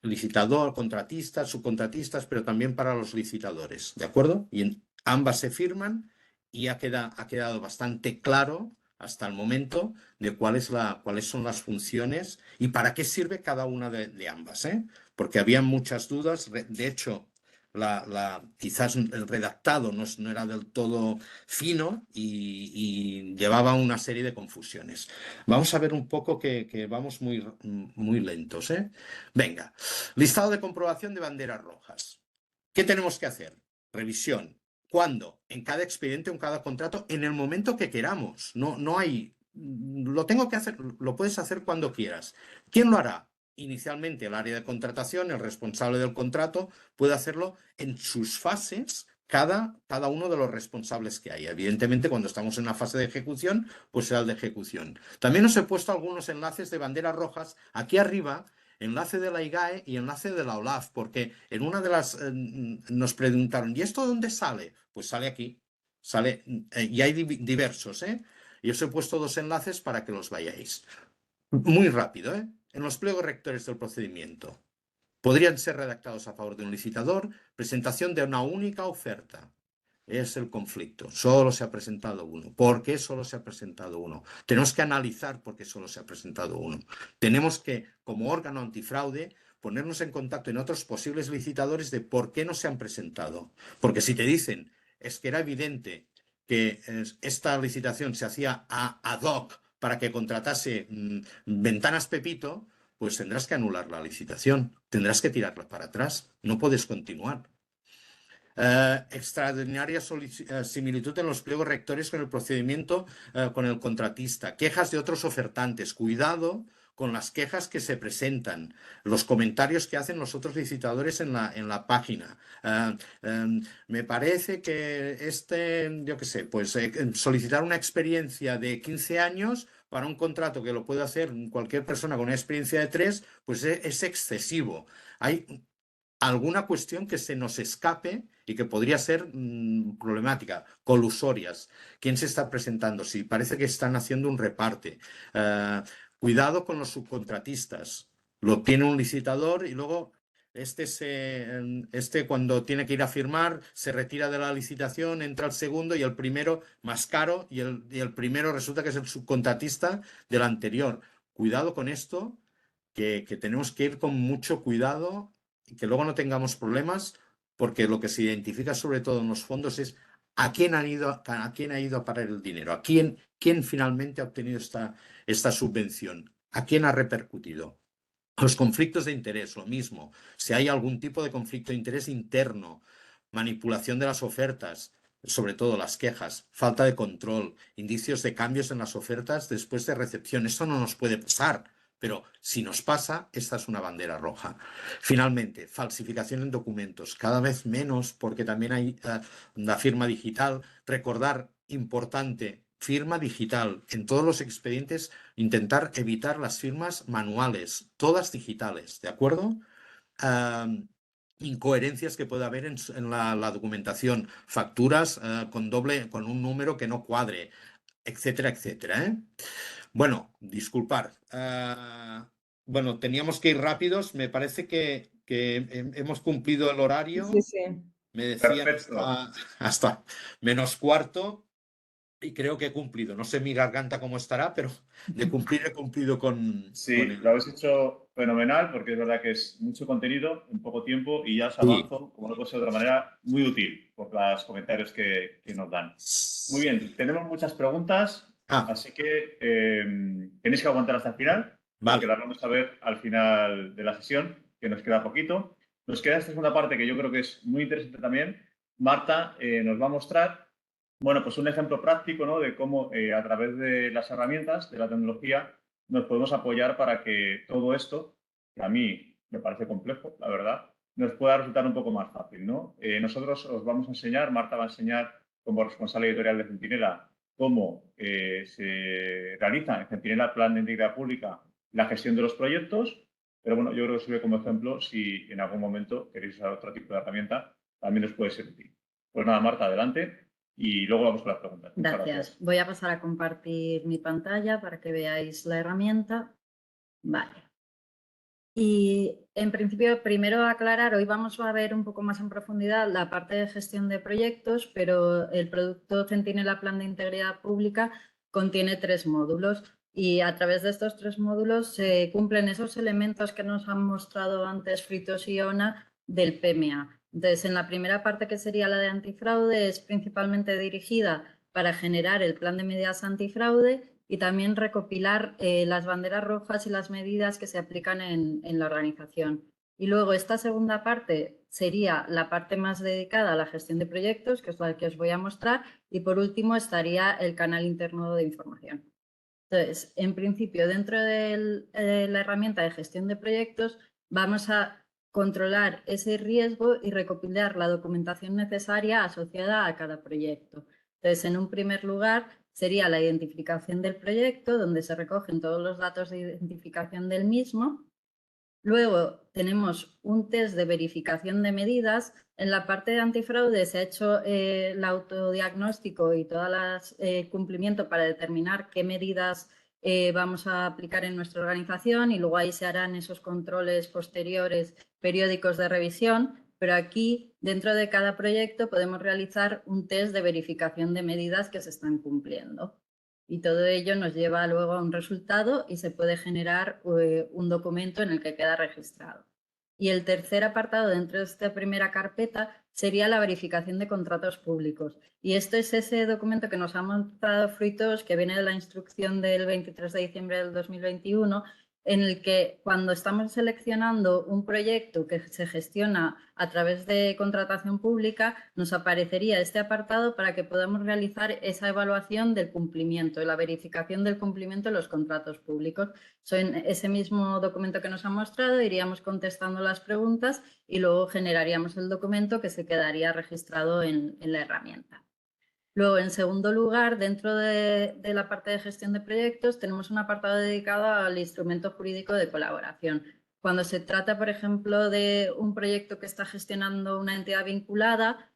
Licitador, contratistas, subcontratistas, pero también para los licitadores. ¿De acuerdo? Y ambas se firman. Y ha quedado bastante claro hasta el momento de cuáles son las funciones y para qué sirve cada una de ambas, ¿eh? Porque había muchas dudas. De hecho, quizás el redactado no era del todo fino y llevaba una serie de confusiones. Vamos a ver un poco que vamos muy lentos, ¿eh? Venga, listado de comprobación de banderas rojas. ¿Qué tenemos que hacer? Revisión. ¿Cuándo? En cada expediente o en cada contrato, en el momento que queramos. No hay... Lo tengo que hacer, lo puedes hacer cuando quieras. ¿Quién lo hará? Inicialmente el área de contratación, el responsable del contrato, puede hacerlo en sus fases, cada uno de los responsables que hay. Evidentemente, cuando estamos en una fase de ejecución, pues será el de ejecución. También os he puesto algunos enlaces de banderas rojas aquí arriba, enlace de la IGAE y enlace de la OLAF, porque en una de las nos preguntaron, ¿y esto dónde sale? Pues sale aquí, sale, y hay diversos, ¿eh? Y os he puesto dos enlaces para que los vayáis. Muy rápido, ¿eh? En los pliegos rectores del procedimiento. Podrían ser redactados a favor de un licitador, presentación de una única oferta. Es el conflicto. Solo se ha presentado uno. ¿Por qué solo se ha presentado uno? Tenemos que analizar por qué solo se ha presentado uno. Tenemos que, como órgano antifraude, ponernos en contacto en otros posibles licitadores de por qué no se han presentado. Porque si te dicen, es que era evidente que esta licitación se hacía ad hoc para que contratase Ventanas Pepito, pues tendrás que anular la licitación, tendrás que tirarla para atrás, no puedes continuar. Extraordinaria similitud en los pliegos rectores con el procedimiento con el contratista, quejas de otros ofertantes, cuidado con las quejas que se presentan, los comentarios que hacen los otros licitadores en la página. Me parece que yo qué sé, pues solicitar una experiencia de 15 años para un contrato que lo puede hacer cualquier persona con una experiencia de 3, pues es excesivo. Hay alguna cuestión que se nos escape y que podría ser problemática, colusorias. ¿Quién se está presentando? Si parece que están haciendo un reparte. Cuidado con los subcontratistas. Lo tiene un licitador y luego este cuando tiene que ir a firmar se retira de la licitación, entra el segundo y el primero más caro y el primero resulta que es el subcontratista del anterior. Cuidado con esto, que tenemos que ir con mucho cuidado y que luego no tengamos problemas, porque lo que se identifica sobre todo en los fondos es a quién ha ido a parar el dinero, a quién finalmente ha obtenido esta subvención, a quién ha repercutido. Los conflictos de interés, lo mismo. Si hay algún tipo de conflicto de interés interno, manipulación de las ofertas, sobre todo las quejas, falta de control, indicios de cambios en las ofertas después de recepción. Esto no nos puede pasar, pero si nos pasa, esta es una bandera roja. Finalmente, falsificación en documentos, cada vez menos porque también hay la firma digital. Recordar, importante, firma digital. En todos los expedientes, intentar evitar las firmas manuales, todas digitales, ¿de acuerdo? Incoherencias que puede haber en la documentación, facturas con un número que no cuadre, etcétera, etcétera, ¿eh? Bueno, disculpar. Bueno, teníamos que ir rápidos. Me parece que hemos cumplido el horario. Sí, sí. Me decían Perfecto. hasta -4 y creo que he cumplido. No sé mi garganta cómo estará, pero de cumplir he cumplido con Sí, él. lo habéis hecho fenomenal porque es verdad que es mucho contenido en poco tiempo y ya os Sí. avanzo, como no puede ser de otra manera, muy útil por los comentarios que nos dan. Muy bien, tenemos muchas preguntas, así que tenéis que aguantar hasta el final, porque Vale. las vamos a ver al final de la sesión, que nos queda poquito. Nos queda esta segunda parte que yo creo que es muy interesante también. Marta nos va a mostrar, bueno, pues un ejemplo práctico, ¿no?, de cómo a través de las herramientas, de la tecnología, nos podemos apoyar para que todo esto, que a mí me parece complejo, la verdad, nos pueda resultar un poco más fácil, ¿no? Nosotros os vamos a enseñar, Marta va a enseñar como responsable editorial de Centinela, cómo se realiza en Centinela Plan de Integridad Pública la gestión de los proyectos, pero bueno, yo creo que sirve como ejemplo si en algún momento queréis usar otro tipo de herramienta, también os puede ser útil. Pues nada, Marta, adelante. Y luego vamos con las preguntas. Gracias. Voy a pasar a compartir mi pantalla para que veáis la herramienta. Vale. Y en principio, primero aclarar, hoy vamos a ver un poco más en profundidad la parte de gestión de proyectos, pero el producto Centinela Plan de Integridad Pública contiene 3 módulos y a través de estos 3 módulos se cumplen esos elementos que nos han mostrado antes Fritos y Ona del PMA. Entonces, en la primera parte, que sería la de antifraude, es principalmente dirigida para generar el plan de medidas antifraude y también recopilar las banderas rojas y las medidas que se aplican en la organización. Y luego esta segunda parte sería la parte más dedicada a la gestión de proyectos, que es la que os voy a mostrar, y por último estaría el canal interno de información. Entonces, en principio, dentro de la herramienta de gestión de proyectos, vamos a controlar ese riesgo y recopilar la documentación necesaria asociada a cada proyecto. Entonces, en un primer lugar, sería la identificación del proyecto, donde se recogen todos los datos de identificación del mismo. Luego tenemos un test de verificación de medidas. En la parte de antifraude se ha hecho el autodiagnóstico y todo el cumplimiento para determinar qué medidas vamos a aplicar en nuestra organización, y luego ahí se harán esos controles posteriores periódicos de revisión. Pero aquí, dentro de cada proyecto, podemos realizar un test de verificación de medidas que se están cumpliendo. Y todo ello nos lleva luego a un resultado y se puede generar un documento en el que queda registrado. Y el tercer apartado dentro de esta primera carpeta sería la verificación de contratos públicos. Y esto es ese documento que nos ha mostrado Fruitos, que viene de la instrucción del 23 de diciembre del 2021, en el que cuando estamos seleccionando un proyecto que se gestiona a través de contratación pública, nos aparecería este apartado para que podamos realizar esa evaluación del cumplimiento y la verificación del cumplimiento de los contratos públicos. En ese mismo documento que nos han mostrado iríamos contestando las preguntas y luego generaríamos el documento que se quedaría registrado en la herramienta. Luego, en segundo lugar, dentro de la parte de gestión de proyectos, tenemos un apartado dedicado al instrumento jurídico de colaboración. Cuando se trata, por ejemplo, de un proyecto que está gestionando una entidad vinculada,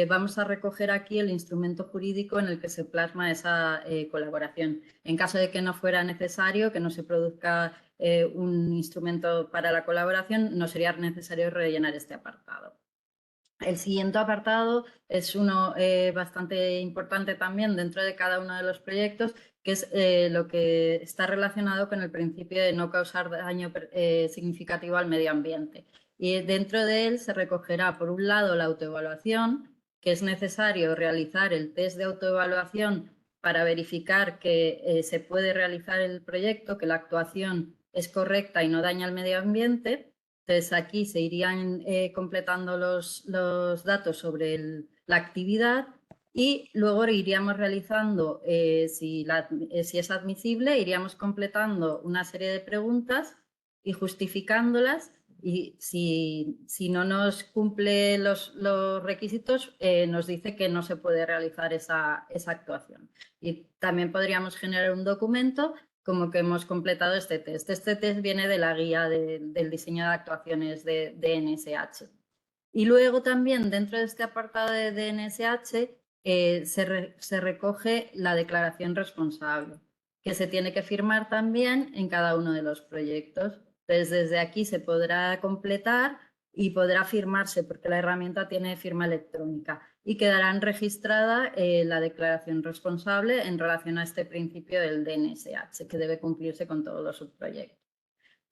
vamos a recoger aquí el instrumento jurídico en el que se plasma esa colaboración. En caso de que no fuera necesario, que no se produzca un instrumento para la colaboración, no sería necesario rellenar este apartado. El siguiente apartado es uno bastante importante también dentro de cada uno de los proyectos, que es lo que está relacionado con el principio de no causar daño significativo al medio ambiente. Y dentro de él se recogerá, por un lado, la autoevaluación, que es necesario realizar el test de autoevaluación para verificar que se puede realizar el proyecto, que la actuación es correcta y no daña al medio ambiente. Entonces, aquí se irían completando los datos sobre la actividad y luego iríamos realizando, si es admisible, iríamos completando una serie de preguntas y justificándolas, y si no nos cumple los requisitos, nos dice que no se puede realizar esa actuación. Y también podríamos generar un documento como que hemos completado este test. Este test viene de la guía del diseño de actuaciones de DNSH. Y luego también dentro de este apartado de DNSH se recoge la declaración responsable, que se tiene que firmar también en cada uno de los proyectos. Entonces, desde aquí se podrá completar y podrá firmarse, porque la herramienta tiene firma electrónica, y quedarán registrada la declaración responsable en relación a este principio del DNSH, que debe cumplirse con todos los subproyectos.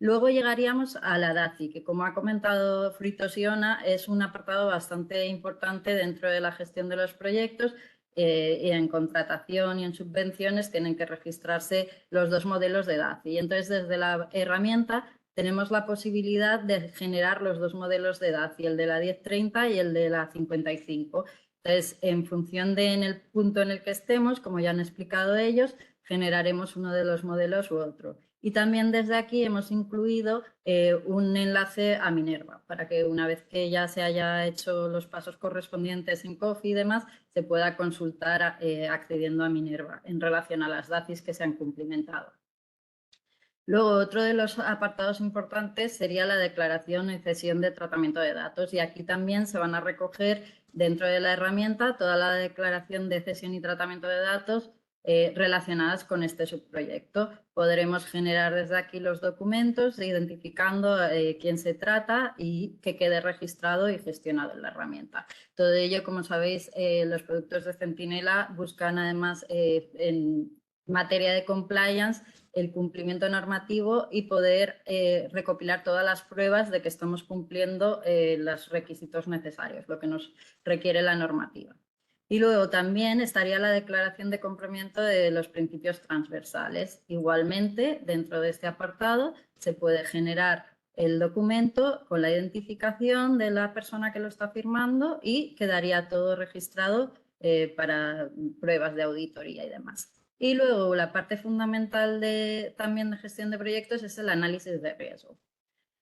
Luego llegaríamos a la DACI, que, como ha comentado Fruitos Iona, es un apartado bastante importante dentro de la gestión de los proyectos. Y en contratación y en subvenciones tienen que registrarse los dos modelos de DACI. Y entonces, desde la herramienta tenemos la posibilidad de generar los dos modelos de DACI, el de la 1030 y el de la 55. Entonces, en función en el punto en el que estemos, como ya han explicado ellos, generaremos uno de los modelos u otro. Y también desde aquí hemos incluido un enlace a Minerva, para que una vez que ya se haya hecho los pasos correspondientes en COFI y demás, se pueda consultar accediendo a Minerva en relación a las DACIs que se han cumplimentado. Luego, otro de los apartados importantes sería la declaración y cesión de tratamiento de datos, y aquí también se van a recoger dentro de la herramienta toda la declaración de cesión y tratamiento de datos relacionadas con este subproyecto. Podremos generar desde aquí los documentos identificando quién se trata y que quede registrado y gestionado en la herramienta. Todo ello, como sabéis, los productos de Centinela buscan además materia de compliance, el cumplimiento normativo y poder recopilar todas las pruebas de que estamos cumpliendo los requisitos necesarios, lo que nos requiere la normativa. Y luego también estaría la declaración de cumplimiento de los principios transversales. Igualmente, dentro de este apartado se puede generar el documento con la identificación de la persona que lo está firmando y quedaría todo registrado para pruebas de auditoría y demás. Y luego la parte fundamental también de gestión de proyectos es el análisis de riesgo.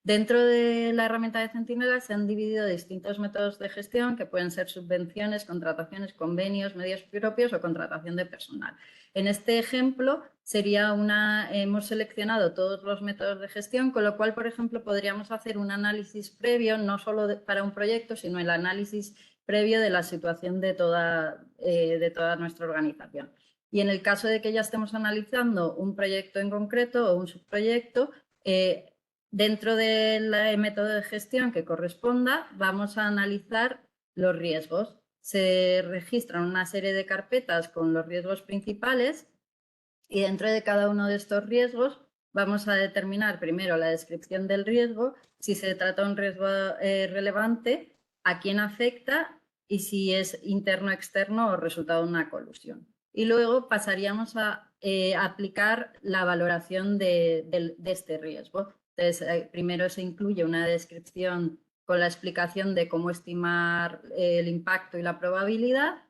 Dentro de la herramienta de Centinela se han dividido distintos métodos de gestión que pueden ser subvenciones, contrataciones, convenios, medios propios o contratación de personal. En este ejemplo hemos seleccionado todos los métodos de gestión, con lo cual, por ejemplo, podríamos hacer un análisis previo, no solo para un proyecto, sino el análisis previo de la situación de toda nuestra organización. Y en el caso de que ya estemos analizando un proyecto en concreto o un subproyecto, dentro del método de gestión que corresponda, vamos a analizar los riesgos. Se registran una serie de carpetas con los riesgos principales y dentro de cada uno de estos riesgos vamos a determinar primero la descripción del riesgo, si se trata de un riesgo relevante, a quién afecta y si es interno, externo o resultado de una colusión. Y luego pasaríamos a aplicar la valoración de este riesgo. Entonces, primero se incluye una descripción con la explicación de cómo estimar el impacto y la probabilidad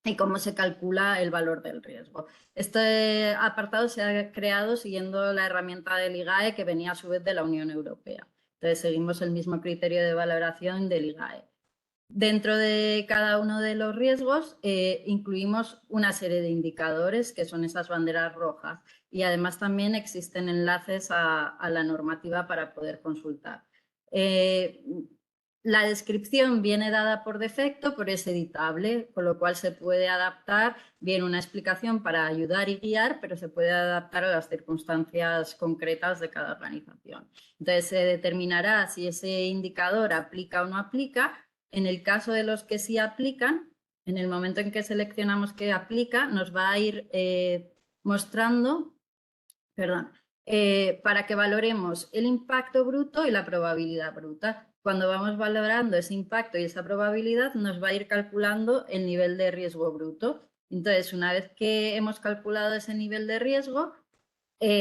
y cómo se calcula el valor del riesgo. Este apartado se ha creado siguiendo la herramienta del IGAE que venía a su vez de la Unión Europea. Entonces, seguimos el mismo criterio de valoración del IGAE. Dentro de cada uno de los riesgos incluimos una serie de indicadores que son esas banderas rojas y además también existen enlaces a la normativa para poder consultar. La descripción viene dada por defecto, pero es editable, con lo cual se puede adaptar, viene una explicación para ayudar y guiar, pero se puede adaptar a las circunstancias concretas de cada organización. Entonces se determinará si ese indicador aplica o no aplica. En el caso de los que sí aplican, en el momento en que seleccionamos que aplica, nos va a ir mostrando, para que valoremos el impacto bruto y la probabilidad bruta. Cuando vamos valorando ese impacto y esa probabilidad, nos va a ir calculando el nivel de riesgo bruto. Entonces, una vez que hemos calculado ese nivel de riesgo,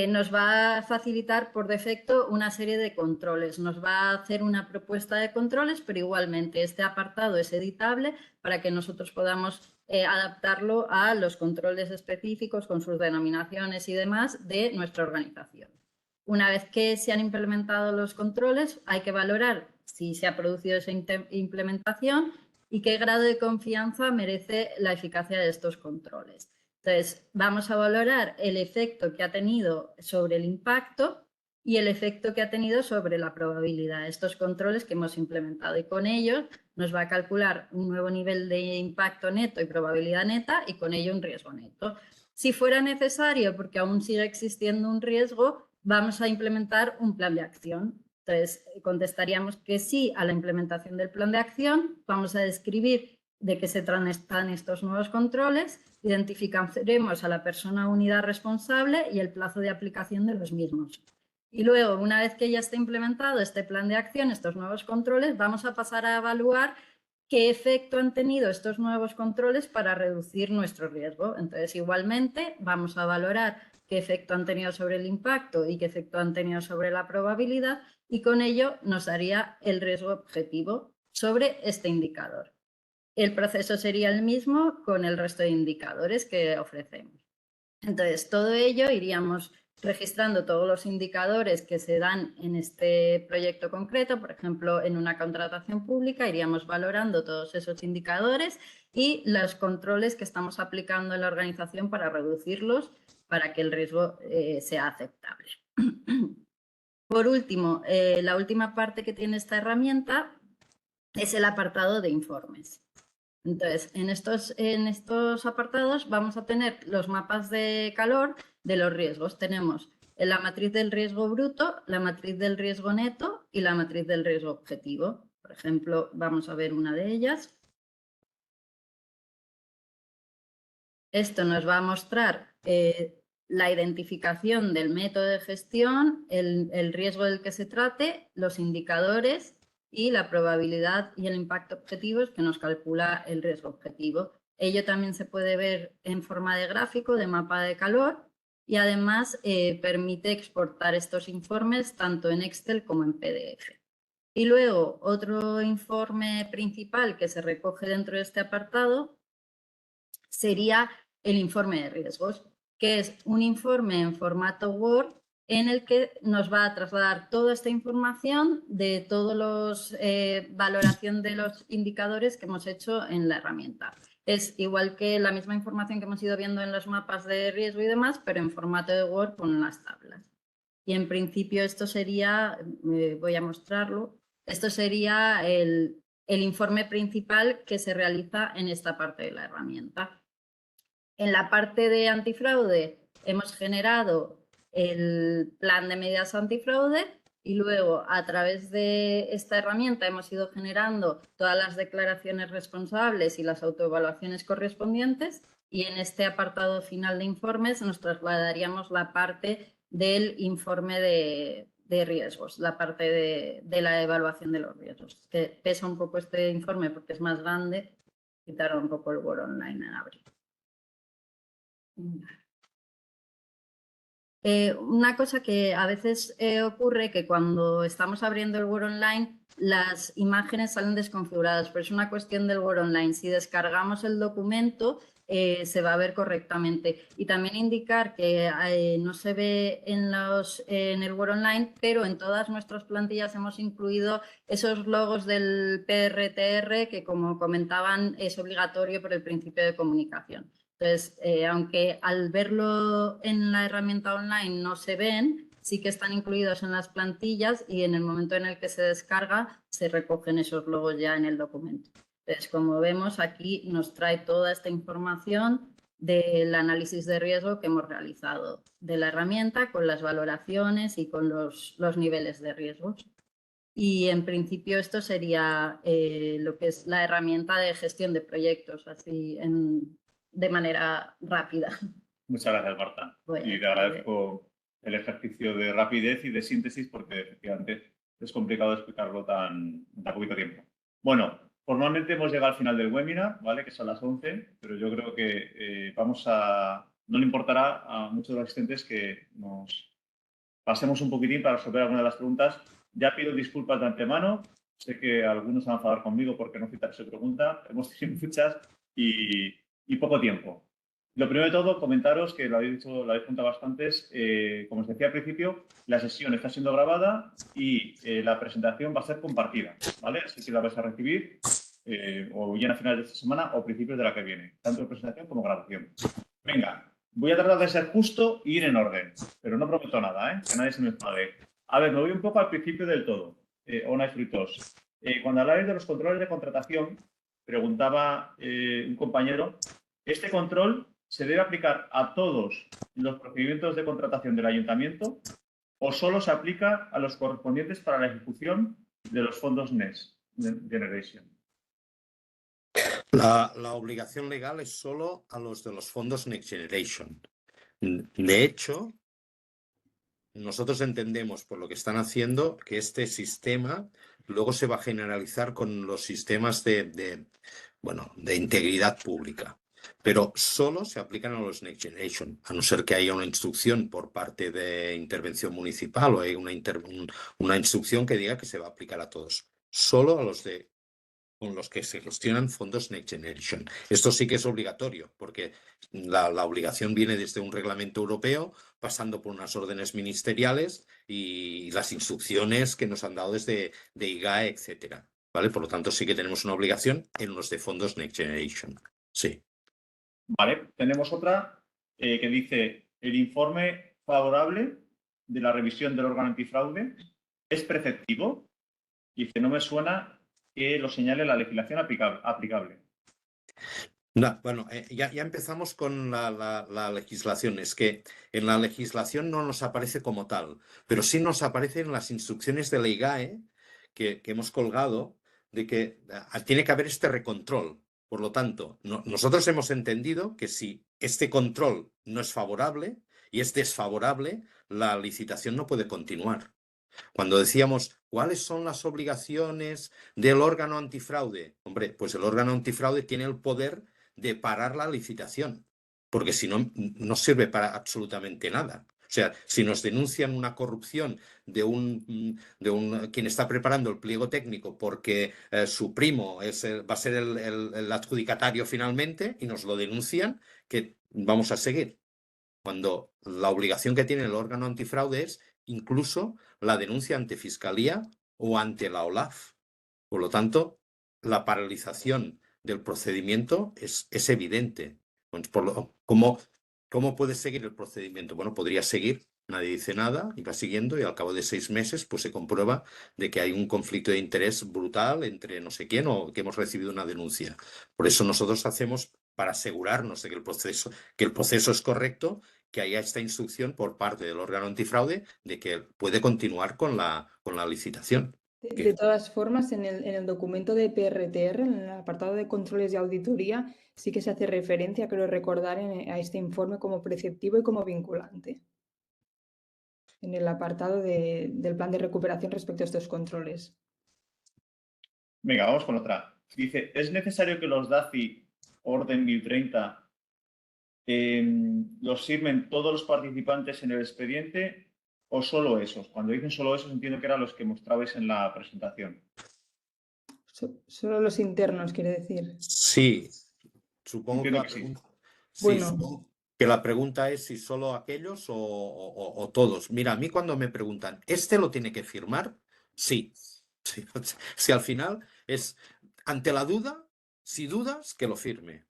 nos va a facilitar por defecto una serie de controles. Nos va a hacer una propuesta de controles, pero igualmente este apartado es editable para que nosotros podamos adaptarlo a los controles específicos con sus denominaciones y demás de nuestra organización. Una vez que se han implementado los controles, hay que valorar si se ha producido esa implementación y qué grado de confianza merece la eficacia de estos controles. Entonces, vamos a valorar el efecto que ha tenido sobre el impacto y el efecto que ha tenido sobre la probabilidad. Estos controles que hemos implementado y con ellos nos va a calcular un nuevo nivel de impacto neto y probabilidad neta y con ello un riesgo neto. Si fuera necesario, porque aún sigue existiendo un riesgo, vamos a implementar un plan de acción. Entonces, contestaríamos que sí a la implementación del plan de acción. Vamos a describir de qué se tratan estos nuevos controles, identificaremos a la persona o unidad responsable y el plazo de aplicación de los mismos. Y luego, una vez que ya esté implementado este plan de acción, estos nuevos controles, vamos a pasar a evaluar qué efecto han tenido estos nuevos controles para reducir nuestro riesgo. Entonces, igualmente, vamos a valorar qué efecto han tenido sobre el impacto y qué efecto han tenido sobre la probabilidad y con ello nos daría el riesgo objetivo sobre este indicador. El proceso sería el mismo con el resto de indicadores que ofrecemos. Entonces, todo ello iríamos registrando todos los indicadores que se dan en este proyecto concreto. Por ejemplo, en una contratación pública iríamos valorando todos esos indicadores y los controles que estamos aplicando en la organización para reducirlos, para que el riesgo sea aceptable. Por último, la última parte que tiene esta herramienta es el apartado de informes. Entonces, en estos apartados vamos a tener los mapas de calor de los riesgos. Tenemos la matriz del riesgo bruto, la matriz del riesgo neto y la matriz del riesgo objetivo. Por ejemplo, vamos a ver una de ellas. Esto nos va a mostrar la identificación del método de gestión, el riesgo del que se trate, los indicadores y la probabilidad y el impacto objetivos que nos calcula el riesgo objetivo. Ello también se puede ver en forma de gráfico, de mapa de calor, y además permite exportar estos informes tanto en Excel como en PDF. Y luego otro informe principal que se recoge dentro de este apartado sería el informe de riesgos, que es un informe en formato Word en el que nos va a trasladar toda esta información de todos los valoración de los indicadores que hemos hecho en la herramienta. Es igual que la misma información que hemos ido viendo en los mapas de riesgo y demás, pero en formato de Word con las tablas. Y en principio esto sería, voy a mostrarlo, esto sería el informe principal que se realiza en esta parte de la herramienta. En la parte de antifraude hemos generado el plan de medidas antifraude y luego a través de esta herramienta hemos ido generando todas las declaraciones responsables y las autoevaluaciones correspondientes, y en este apartado final de informes nos trasladaríamos la parte del informe de riesgos, la parte de la evaluación de los riesgos, que pesa un poco este informe porque es más grande, quitaron un poco el Word Online en abril. Una cosa que a veces ocurre, que cuando estamos abriendo el Word Online las imágenes salen desconfiguradas, pero es una cuestión del Word Online. Si descargamos el documento se va a ver correctamente. Y también indicar que no se ve en el Word Online, pero en todas nuestras plantillas hemos incluido esos logos del PRTR que, como comentaban, es obligatorio por el principio de comunicación. Entonces, aunque al verlo en la herramienta online no se ven, sí que están incluidos en las plantillas y en el momento en el que se descarga se recogen esos logos ya en el documento. Entonces, como vemos, aquí nos trae toda esta información del análisis de riesgo que hemos realizado de la herramienta, con las valoraciones y con los niveles de riesgos. Y en principio esto sería lo que es la herramienta de gestión de proyectos, así de manera rápida. Muchas gracias, Marta. Bueno, y te agradezco el ejercicio de rapidez y de síntesis, porque efectivamente es complicado explicarlo tan poquito tiempo. Bueno, formalmente hemos llegado al final del webinar, ¿vale? Que son las 11, pero yo creo que no le importará a muchos de los asistentes que nos pasemos un poquitín para resolver algunas de las preguntas. Ya pido disculpas de antemano. Sé que algunos se van a enfadar conmigo porque no citar su pregunta. Hemos tenido muchas y poco tiempo. Lo primero de todo, comentaros que lo habéis contado bastantes. Como os decía al principio, la sesión está siendo grabada y la presentación va a ser compartida, ¿vale? Así que la vais a recibir o bien a finales de esta semana o principios de la que viene, tanto presentación como grabación. Venga, voy a tratar de ser justo e ir en orden, pero no prometo nada, ¿eh? Que nadie se me enfade. A ver, me voy un poco al principio del todo. Ona y Frutos. Cuando habláis de los controles de contratación, preguntaba un compañero, ¿este control se debe aplicar a todos los procedimientos de contratación del ayuntamiento o solo se aplica a los correspondientes para la ejecución de los fondos Next Generation? La obligación legal es solo a los de los fondos Next Generation. De hecho, nosotros entendemos por lo que están haciendo que este sistema luego se va a generalizar con los sistemas de integridad pública, pero solo se aplican a los Next Generation, a no ser que haya una instrucción por parte de intervención municipal o hay una instrucción que diga que se va a aplicar a todos, solo a los con los que se gestionan fondos Next Generation. Esto sí que es obligatorio, porque la obligación viene desde un reglamento europeo, pasando por unas órdenes ministeriales y las instrucciones que nos han dado desde IGAE, etcétera, ¿vale? Por lo tanto, sí que tenemos una obligación en los de fondos Next Generation. Sí. Vale, tenemos otra que dice, el informe favorable de la revisión del órgano antifraude es preceptivo. Dice, no me suena que lo señale la legislación aplicable. No, bueno, ya empezamos con la legislación. Es que en la legislación no nos aparece como tal, pero sí nos aparece en las instrucciones de la IGAE que hemos colgado de que tiene que haber este recontrol. Por lo tanto, nosotros hemos entendido que si este control no es favorable y es desfavorable, la licitación no puede continuar. Cuando decíamos, ¿cuáles son las obligaciones del órgano antifraude? Hombre, pues el órgano antifraude tiene el poder de parar la licitación, porque si no, no sirve para absolutamente nada. O sea, si nos denuncian una corrupción de quien está preparando el pliego técnico porque su primo va a ser el adjudicatario finalmente y nos lo denuncian, ¿qué vamos a seguir? Cuando la obligación que tiene el órgano antifraude es incluso la denuncia ante Fiscalía o ante la OLAF. Por lo tanto, la paralización del procedimiento es evidente. Pues ¿cómo puede seguir el procedimiento? Bueno, podría seguir, nadie dice nada, y va siguiendo, y al cabo de 6 meses pues se comprueba de que hay un conflicto de interés brutal entre no sé quién o que hemos recibido una denuncia. Por eso nosotros hacemos, para asegurarnos de que el proceso es correcto, que haya esta instrucción por parte del órgano antifraude de que puede continuar con la licitación. De todas formas, en el documento de PRTR, en el apartado de controles y auditoría, sí que se hace referencia, creo recordar, a este informe como preceptivo y como vinculante. En el apartado del plan de recuperación respecto a estos controles. Venga, vamos con otra. Dice, ¿es necesario que los DACI Orden 1030 los firmen todos los participantes en el expediente o solo esos? Cuando dicen solo esos, entiendo que eran los que mostrabais en la presentación. Solo los internos, quiere decir. Sí, supongo que Entiendo la que sí. pregunta, sí, Bueno. supongo que la pregunta es si solo aquellos o todos. Mira, a mí cuando me preguntan, ¿este lo tiene que firmar? Sí. Sí. Si al final es ante la duda, si dudas, que lo firme.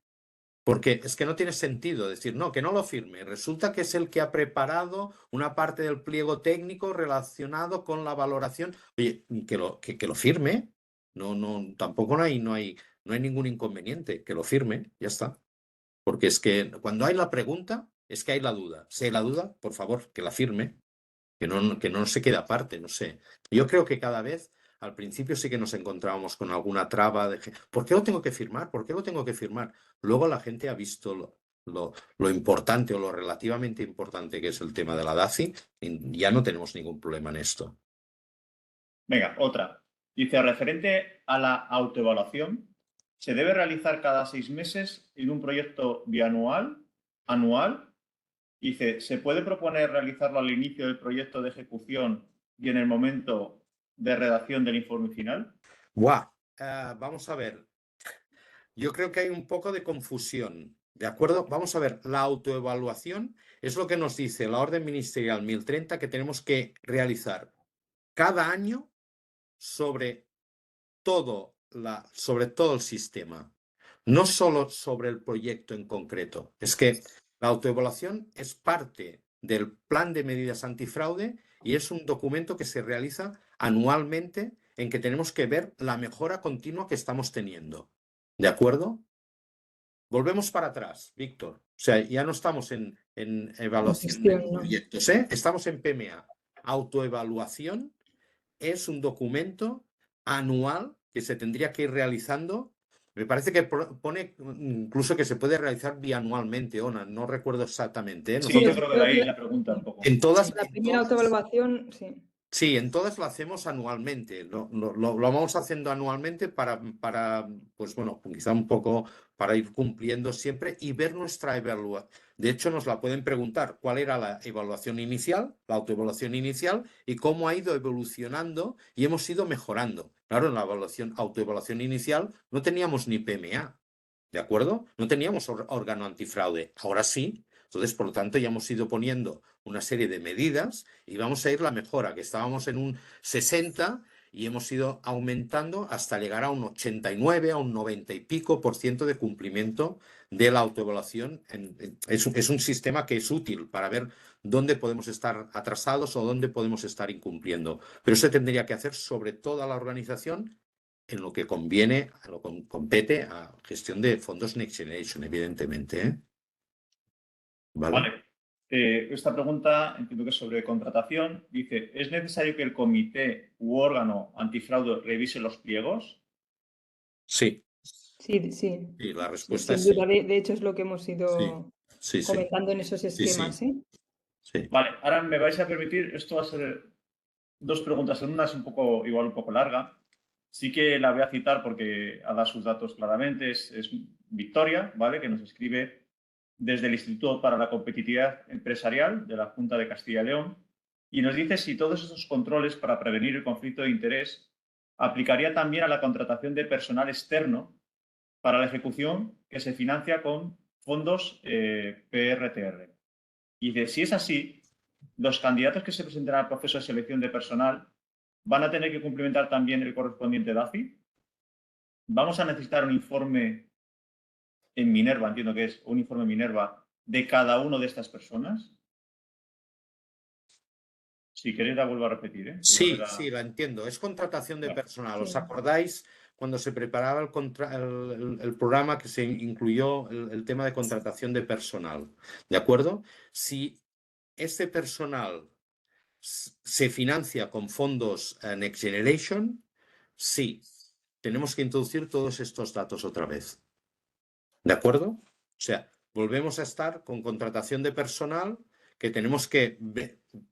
Porque es que no tiene sentido decir, no, que no lo firme. Resulta que es el que ha preparado una parte del pliego técnico relacionado con la valoración. Oye, que lo firme. Tampoco no hay ningún inconveniente. Que lo firme, ya está. Porque es que cuando hay la pregunta, es que hay la duda. Si hay la duda, por favor, que la firme. Que no se quede aparte, no sé. Yo creo que cada vez, al principio sí que nos encontrábamos con alguna traba de ¿por qué lo tengo que firmar? ¿Por qué lo tengo que firmar? Luego la gente ha visto lo importante o lo relativamente importante que es el tema de la DACI y ya no tenemos ningún problema en esto. Venga, otra. Dice, referente a la autoevaluación, ¿se debe realizar cada 6 meses en un proyecto bianual, anual? Dice, ¿se puede proponer realizarlo al inicio del proyecto de ejecución y en el momento de redacción del informe final? Vamos a ver. Yo creo que hay un poco de confusión, ¿de acuerdo? Vamos a ver, la autoevaluación es lo que nos dice la Orden Ministerial 1030 que tenemos que realizar cada año sobre todo el sistema, no solo sobre el proyecto en concreto. Es que la autoevaluación es parte del plan de medidas antifraude y es un documento que se realiza anualmente en que tenemos que ver la mejora continua que estamos teniendo. ¿De acuerdo? Volvemos para atrás, Víctor. O sea, ya no estamos en evaluación de proyectos, ¿eh? Estamos en PMA. Autoevaluación es un documento anual que se tendría que ir realizando. Me parece que pone incluso que se puede realizar bianualmente, Ona, no recuerdo exactamente. Sí, yo creo que de ahí la pregunta un poco. La primera autoevaluación, sí. Sí, en todas lo hacemos anualmente. Lo vamos haciendo anualmente para, pues bueno, quizá un poco para ir cumpliendo siempre y ver nuestra evaluación. De hecho, nos la pueden preguntar cuál era la evaluación inicial, la autoevaluación inicial y cómo ha ido evolucionando y hemos ido mejorando. Claro, en la autoevaluación inicial no teníamos ni PMA, ¿de acuerdo? No teníamos órgano antifraude. Ahora sí. Entonces, por lo tanto, ya hemos ido poniendo una serie de medidas y vamos a ir la mejora, que estábamos en un 60 y hemos ido aumentando hasta llegar a un 89, a un 90 y pico % de cumplimiento de la autoevaluación. Es un sistema que es útil para ver dónde podemos estar atrasados o dónde podemos estar incumpliendo. Pero eso tendría que hacer sobre toda la organización en lo que conviene, a lo que compete a gestión de fondos Next Generation, evidentemente, ¿eh? Vale. Esta pregunta entiendo que es sobre contratación. Dice, ¿es necesario que el comité u órgano antifraude revise los pliegos? Sí. Sí, sí. Y la Sí, respuesta sin es duda. sí. De hecho, es lo que hemos Sí, ido sí, sí, comentando en esos sí, esquemas, sí, sí. Vale, ahora me vais a permitir, esto va a ser dos preguntas en una, es un poco, igual un poco larga. Sí que la voy a citar porque ha dado sus datos claramente. Es Victoria, ¿vale? Que nos escribe desde el Instituto para la Competitividad Empresarial de la Junta de Castilla y León y nos dice si todos esos controles para prevenir el conflicto de interés aplicaría también a la contratación de personal externo para la ejecución que se financia con fondos PRTR. Y dice, si es así, los candidatos que se presenten al proceso de selección de personal van a tener que cumplimentar también el correspondiente DAFI. Vamos a necesitar un informe en Minerva, entiendo que es un informe Minerva, de cada una de estas personas. Si queréis la vuelvo a repetir, ¿eh? Sí, sí, la entiendo. Es contratación de Vale. personal. ¿Os Sí. acordáis cuando se preparaba el programa que se incluyó el tema de contratación de personal? ¿De acuerdo? Si este personal se financia con fondos Next Generation, sí, tenemos que introducir todos estos datos otra vez. ¿De acuerdo? O sea, volvemos a estar con contratación de personal que tenemos que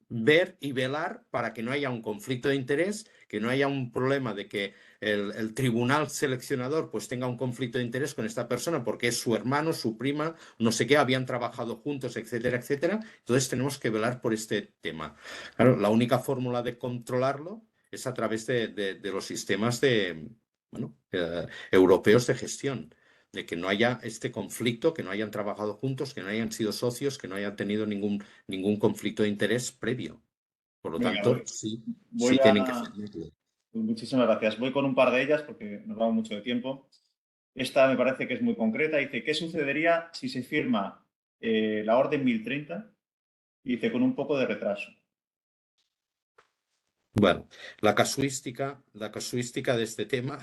ver y velar para que no haya un conflicto de interés, que no haya un problema de que el tribunal seleccionador pues tenga un conflicto de interés con esta persona porque es su hermano, su prima, no sé qué, habían trabajado juntos, etcétera, etcétera. Entonces tenemos que velar por este tema. Claro, la única fórmula de controlarlo es a través de los sistemas bueno, europeos de gestión, de que no haya este conflicto, que no hayan trabajado juntos, que no hayan sido socios, que no hayan tenido ningún conflicto de interés previo. Por lo Venga, tanto, sí, voy sí tienen que a... firmarlo. Muchísimas gracias. Voy con un par de ellas porque nos vamos mucho de tiempo. Esta me parece que es muy concreta. Dice, ¿qué sucedería si se firma la orden 1030? Y dice, con un poco de retraso. Bueno, la casuística de este tema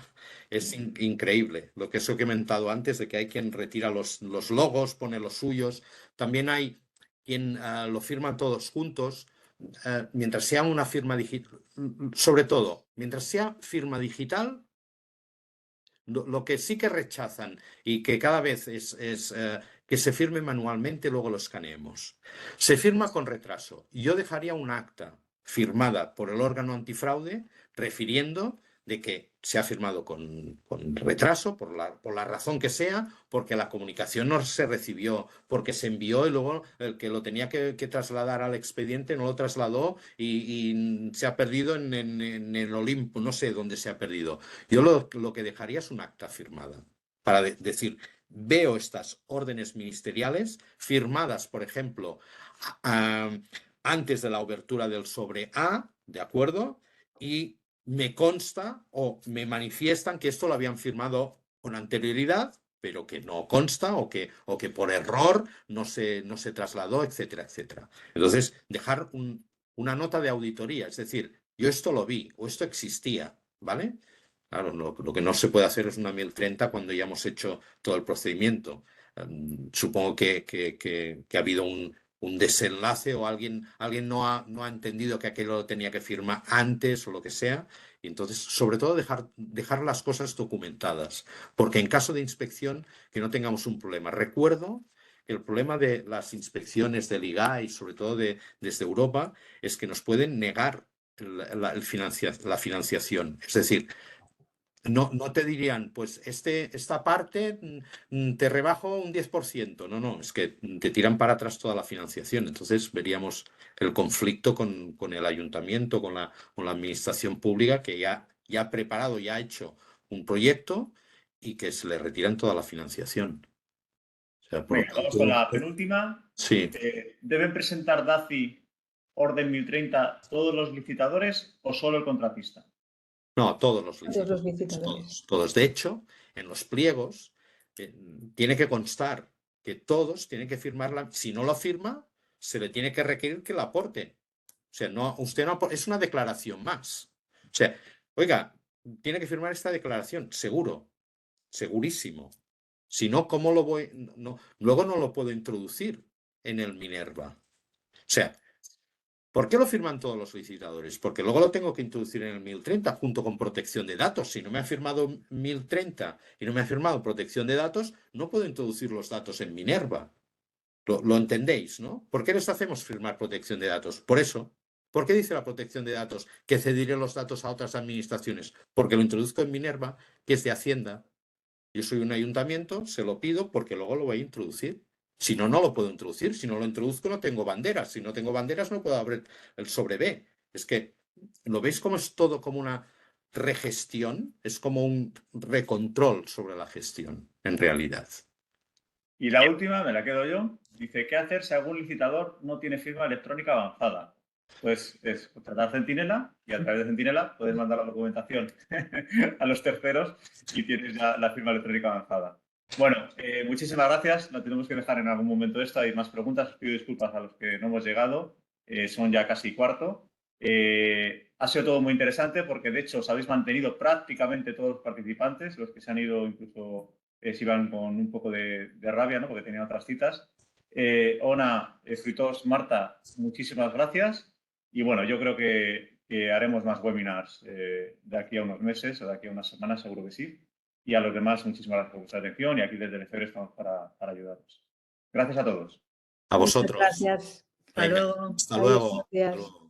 es increíble. Lo que os he comentado antes de que hay quien retira los logos, pone los suyos. También hay quien lo firman todos juntos. Mientras sea una firma digital, sobre todo, mientras sea firma digital, lo que sí que rechazan y que cada vez es que se firme manualmente, luego lo escaneemos. Se firma con retraso. Yo dejaría un acta firmada por el órgano antifraude refiriendo de que se ha firmado con retraso, por la razón que sea, porque la comunicación no se recibió, porque se envió y luego el que lo tenía que trasladar al expediente no lo trasladó y se ha perdido en el Olimpo, no sé dónde se ha perdido. Yo lo que dejaría es un acta firmada para decir, veo estas órdenes ministeriales firmadas, por ejemplo, antes de la obertura del sobre A, ¿de acuerdo? Y me consta o me manifiestan que esto lo habían firmado con anterioridad, pero que no consta o que por error no se trasladó, etcétera, etcétera. Entonces, dejar una nota de auditoría, es decir, yo esto lo vi o esto existía, ¿vale? Claro, lo que no se puede hacer es una 1030 cuando ya hemos hecho todo el procedimiento. Supongo que ha habido un desenlace o alguien no ha entendido que aquello lo tenía que firmar antes o lo que sea. Y entonces, sobre todo, dejar las cosas documentadas, porque en caso de inspección, que no tengamos un problema. Recuerdo que el problema de las inspecciones del IGA y sobre todo desde Europa es que nos pueden negar la financiación. Es decir, no te dirían, pues esta parte te rebajo un 10%. No, es que te tiran para atrás toda la financiación. Entonces veríamos el conflicto con el ayuntamiento, con la administración pública que ya ha preparado, ya ha hecho un proyecto y que se le retiran toda la financiación. O sea, por lo Venga, vamos con tanto, la penúltima. sí. ¿Deben presentar DAFI orden 1030 todos los licitadores o solo el contratista? No, todos los Todos los licitadores, licitadores. todos. De hecho, en los pliegos tiene que constar que todos tienen que firmarla. Si no lo firma, se le tiene que requerir que la aporte. O sea, no, usted no es una declaración más. O sea, oiga, tiene que firmar esta declaración, seguro, segurísimo. Si no, ¿cómo lo voy? No, luego no lo puedo introducir en el Minerva. O sea, ¿Por qué lo firman todos los licitadores? Porque luego lo tengo que introducir en el 1030 junto con protección de datos. Si no me ha firmado 1030 y no me ha firmado protección de datos, no puedo introducir los datos en Minerva. Lo entendéis, ¿no? ¿Por qué les hacemos firmar protección de datos? Por eso. ¿Por qué dice la protección de datos que cediré los datos a otras administraciones? Porque lo introduzco en Minerva, que es de Hacienda. Yo soy un ayuntamiento, se lo pido porque luego lo voy a introducir. Si no, no lo puedo introducir. Si no lo introduzco, no tengo banderas. Si no tengo banderas, no puedo abrir el sobre B. Es que, ¿lo veis como es todo como una regestión? Es como un recontrol sobre la gestión, en realidad. Y la última, me la quedo yo. Dice, ¿qué hacer si algún licitador no tiene firma electrónica avanzada? Pues es contratar Centinela y a través de Centinela puedes mandar la documentación a los terceros y tienes ya la firma electrónica avanzada. Bueno, muchísimas gracias. La tenemos que dejar en algún momento esta. Hay más preguntas. Os pido disculpas a los que no hemos llegado. Son ya casi cuarto. Ha sido todo muy interesante porque, de hecho, os habéis mantenido prácticamente todos los participantes, los que se han ido incluso se iban con un poco de rabia, ¿no? Porque tenían otras citas. Ona, Fruitós, Marta, muchísimas gracias. Y bueno, yo creo que haremos más webinars de aquí a unos meses o de aquí a unas semanas, seguro que sí. Y a los demás, muchísimas gracias por vuestra atención y aquí desde el EFEBRE estamos para ayudaros. Gracias a todos. A vosotros. Muchas gracias. Hasta luego. Hasta Adiós, luego. buenos días. Hasta luego.